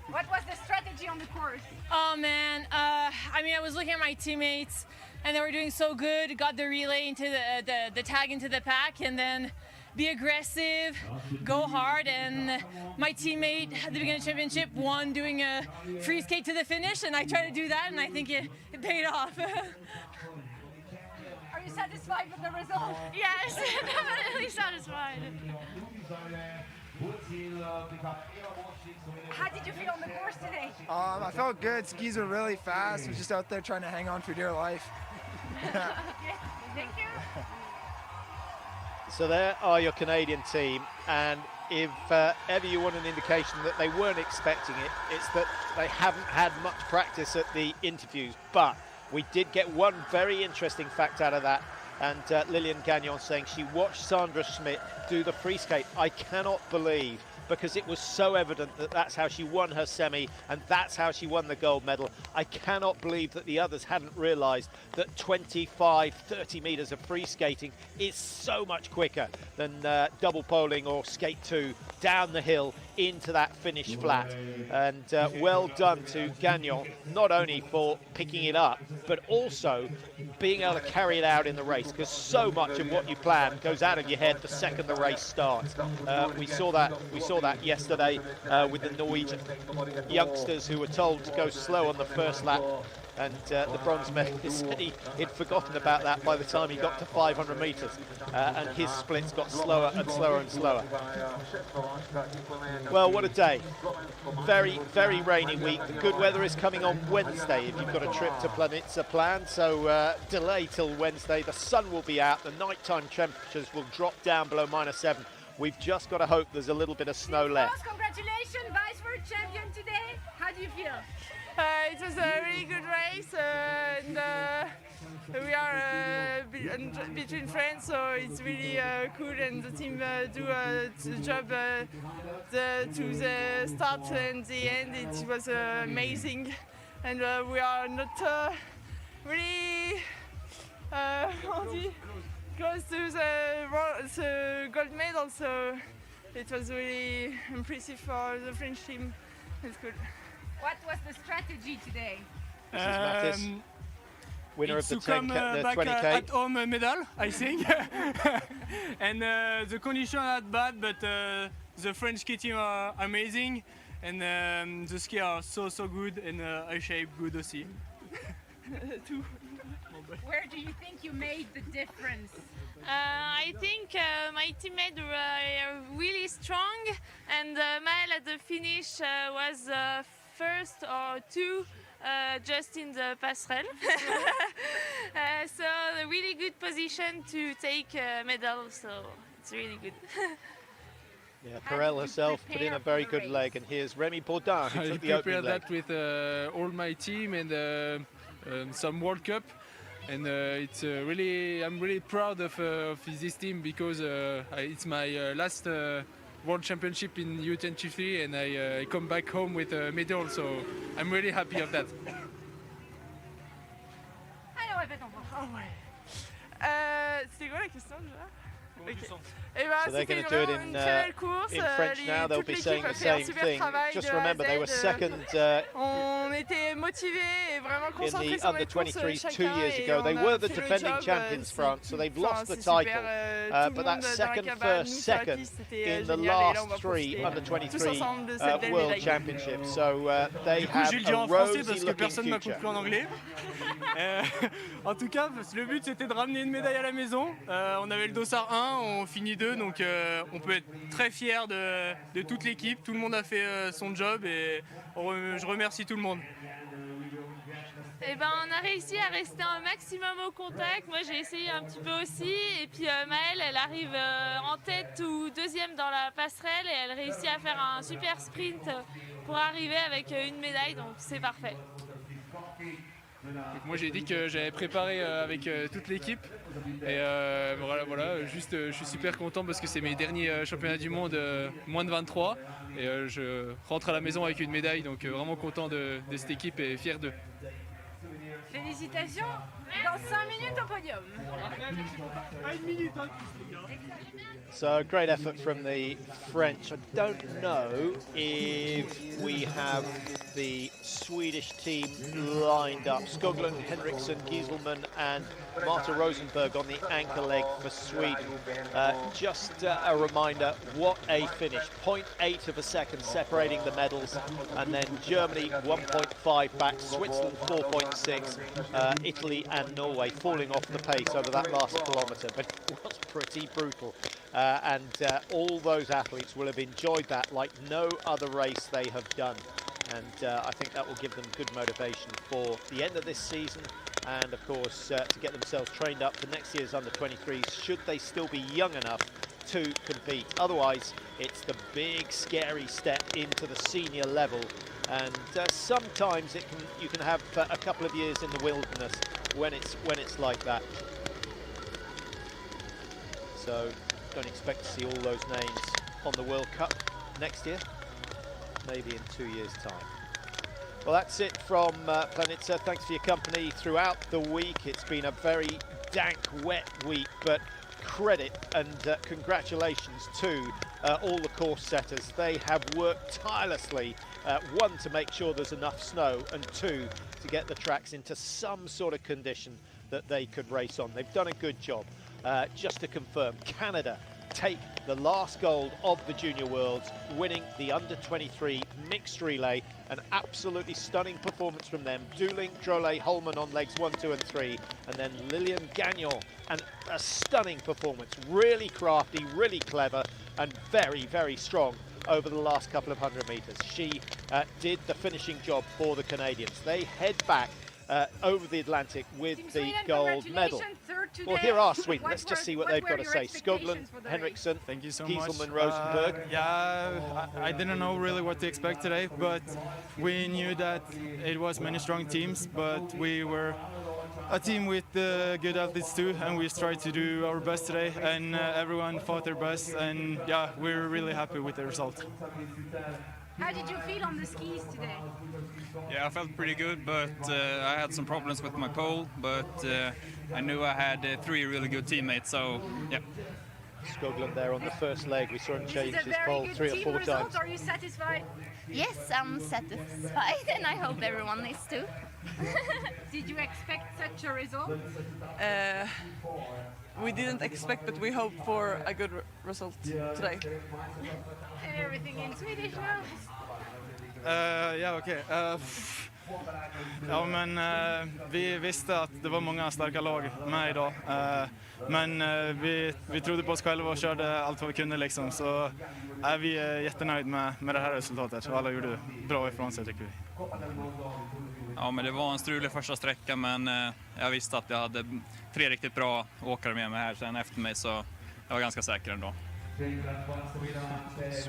What was the strategy on the course? Oh man, I mean, I was looking at my teammates and they were doing so good, got the relay into the tag into the pack, and then be aggressive, go hard, and my teammate at the beginning of the championship won doing a free skate to the finish, and I tried to do that, and I think it paid off. Are you satisfied with the result? Yes, definitely satisfied. How did you feel on the course today? I felt good. Skis were really fast. I was just out there trying to hang on for dear life. Okay, thank you. So there are your Canadian team, and if ever you want an indication that they weren't expecting it, it's that they haven't had much practice at the interviews. But we did get one very interesting fact out of that, and Lilian Gagnon saying she watched Sandra Schmidt do the free skate. I cannot believe, because it was so evident that that's how she won her semi and that's how she won the gold medal. I cannot believe that the others hadn't realized that 25-30 meters of free skating is so much quicker than double poling or skate 2 down the hill into that finish flat. And well done to Gagnon, not only for picking it up, but also being able to carry it out in the race, because so much of what you plan goes out of your head the second the race starts. We saw that yesterday with the Norwegian youngsters who were told to go slow on the first lap, and the bronze medalist said he'd forgotten about that by the time he got to 500 meters, and his splits got slower and slower and slower. Well, what a day. Very rainy week. The good weather is coming on Wednesday if you've got a trip to Planica planned, so delay till Wednesday. The sun will be out, the nighttime temperatures will drop down below -7. We've just got to hope there's a little bit of snow left. Congratulations, Vice World Champion today. How do you feel? It was a really good race, and we are between friends, so it's really cool, and the team do a job to the start and the end. It was amazing, and we are not really close to the gold medal, so it was really impressive for the French team. It's good. What was the strategy today? This is Mathis, winner of the to come 20K. at home medal, I think. And the conditions are bad, but the French ski team are amazing, and the ski are so good, and I shape good aussi. Where do you think you made the difference? I think my teammates were really strong, and Maëlle at the finish was first or two just in the passerelle. So a really good position to take medal, so it's really good. Yeah, Perel herself put in a very good leg, and here's Remy Baudin who took the opening leg. I prepared that with all my team and some World Cup, and it's I'm really proud of this team because it's my last World Championship in U23, and I come back home with a medal, so I'm really happy of that. Allez, on répète encore. C'était quoi la question déjà? So they're going to do it in French now. They'll be saying the same thing. Just remember, they were second in the under-23s 2 years ago. They were the defending champions, France, so they've lost the title. But that second in the last three under-23 World Championships. So they have a rosy-looking future. En tout cas, le but c'était de ramener une médaille à la maison. On avait le dossard 1, on finit 2, donc on peut être très fier de toute l'équipe. Tout le monde a fait son job et je remercie tout le monde. Eh ben, on a réussi à rester un maximum au contact. Moi, j'ai essayé un petit peu aussi. Et puis Maëlle, elle arrive en tête ou deuxième dans la passerelle et elle réussit à faire un super sprint pour arriver avec une médaille. Donc, c'est parfait. Donc moi j'ai dit que j'avais préparé avec toute l'équipe et voilà, juste je suis super content parce que c'est mes derniers championnats du monde moins de 23 et je rentre à la maison avec une médaille, donc vraiment content de cette équipe et fier d'eux. Félicitations, dans 5 minutes au podium. So great effort from the French. I don't know if we have the Swedish team lined up. Skoglund, Henriksson, Gieselman and Marta Rosenberg on the anchor leg for Sweden. Just a reminder, what a finish. 0.8 of a second separating the medals, and then Germany 1.5 back, Switzerland 4.6, Italy and Norway falling off the pace over that last kilometre, but it was pretty brutal. And all those athletes will have enjoyed that like no other race they have done. And I think that will give them good motivation for the end of this season, and of course to get themselves trained up for next year's under-23s, should they still be young enough to compete. Otherwise, it's the big scary step into the senior level, and sometimes you can have a couple of years in the wilderness when it's like that. So don't expect to see all those names on the World Cup next year, maybe in 2 years' time. Well, that's it from Planica. Thanks for your company throughout the week. It's been a very dank, wet week, but credit and congratulations to all the course setters. They have worked tirelessly, one, to make sure there's enough snow, and two, to get the tracks into some sort of condition that they could race on. They've done a good job. Just to confirm, Canada take the last gold of the Junior Worlds, winning the under-23 mixed relay. An absolutely stunning performance from them. Dooling, Drolet, Holman on legs 1, 2 and 3, and then Lilian Gagnon, and a stunning performance. Really crafty, really clever, and very, very strong over the last couple of 100 metres. She did the finishing job for the Canadians. They head back over the Atlantic with Team the Sweden, gold medal. Well, here are Sweden. Let's just see what they've got to say. Skoglund, Henriksson, Thank you so Gieselman, much. Rosenberg. Yeah, I didn't know really what to expect today, but we knew that it was many strong teams, but we were a team with good athletes too, and we tried to do our best today, and everyone fought their best, and yeah, we're really happy with the result. How did you feel on the skis today? Yeah, I felt pretty good, but I had some problems with my pole, but I knew I had 3 really good teammates, so yeah. Skoglund there on the first leg. We saw him change his pole 3 or 4 times. Are you satisfied? Yes, I'm satisfied, and I hope everyone is too. Did you expect such a result? We didn't expect, but we hope for a good result today. And everything in Swedish now? Yeah, okay. Ja, men vi visste att det var många starka lag med idag. Men vi trodde på oss själva och körde allt vad vi kunde liksom. Så vi är jättenöjda med det här resultatet. Och alla gjorde bra ifrån sig tycker vi. Ja, men det var en strulig första sträcka, men jag visste att jag hade 3 riktigt bra åkare med mig här sen efter mig, så jag var ganska säker ändå.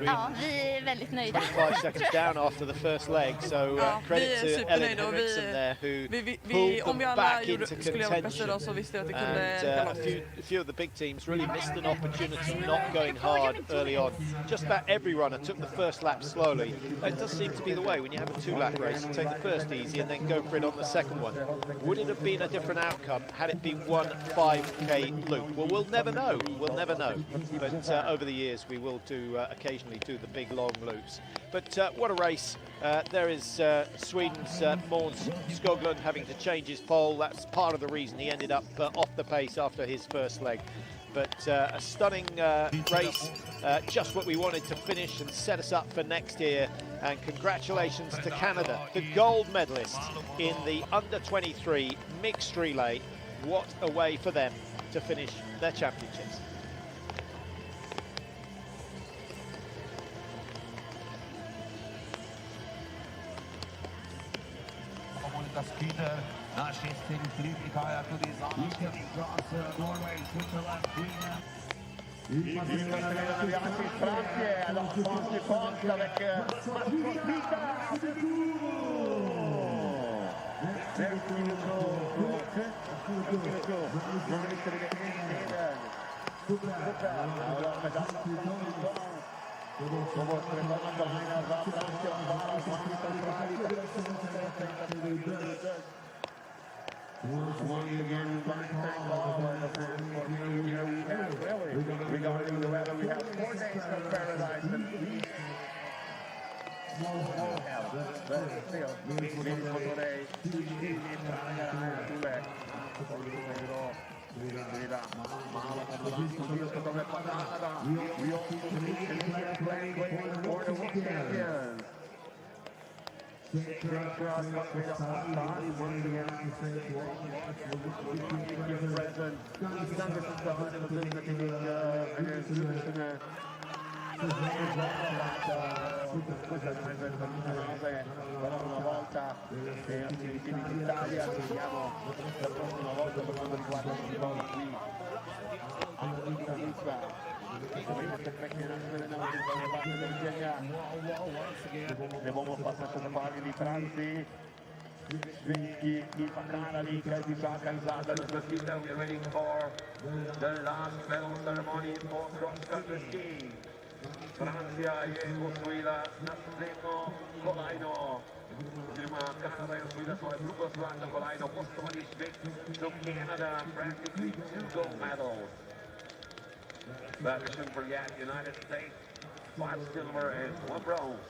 Ja, vi är väldigt nöjda. 5 seconds down after the first leg, so credit to Ellen Henriksen there who pulled them back into contention. And a few of the big teams really missed an opportunity not going hard early on. Just about every runner took the first lap slowly. It does seem to be the way when you have a 2-lap race, you take the first easy and then go for it on the second one. Would it have been a different outcome had it been one 5K loop? Well, we'll never know. We'll never know. But over the years, we will occasionally do the big long loops. But what a race. There is Sweden's Måns Skoglund having to change his pole. That's part of the reason he ended up off the pace after his first leg. But a stunning race, just what we wanted to finish and set us up for next year. And congratulations to Canada, the gold medalists in the under-23 mixed relay. What a way for them to finish their championships. Skier, nasciste qualificare to the across Norway, Switzerland, Sweden. Il castello di Alpine Skiing, alors France compte avec once again, regarding the weather, we have 4 days of paradise and no hell, but still, potrei però una volta in Italia vediamo la prossima volta per quanto riguarda il gol qui ne bomo pa se pohvalili Franciji, Švedski in pa Kanadi, kaj ti čaka zadnja razglasitev. We're waiting for the last medal ceremony for cross-country skiing. Francija je osvojila naslednjo kolajno, oziroma Kanada je osvojila svojo drugo zlato kolajno, poštovani Švedski, so Canada practically 2 gold medals. But we shouldn't forget United States, 5 silver and 1 bronze.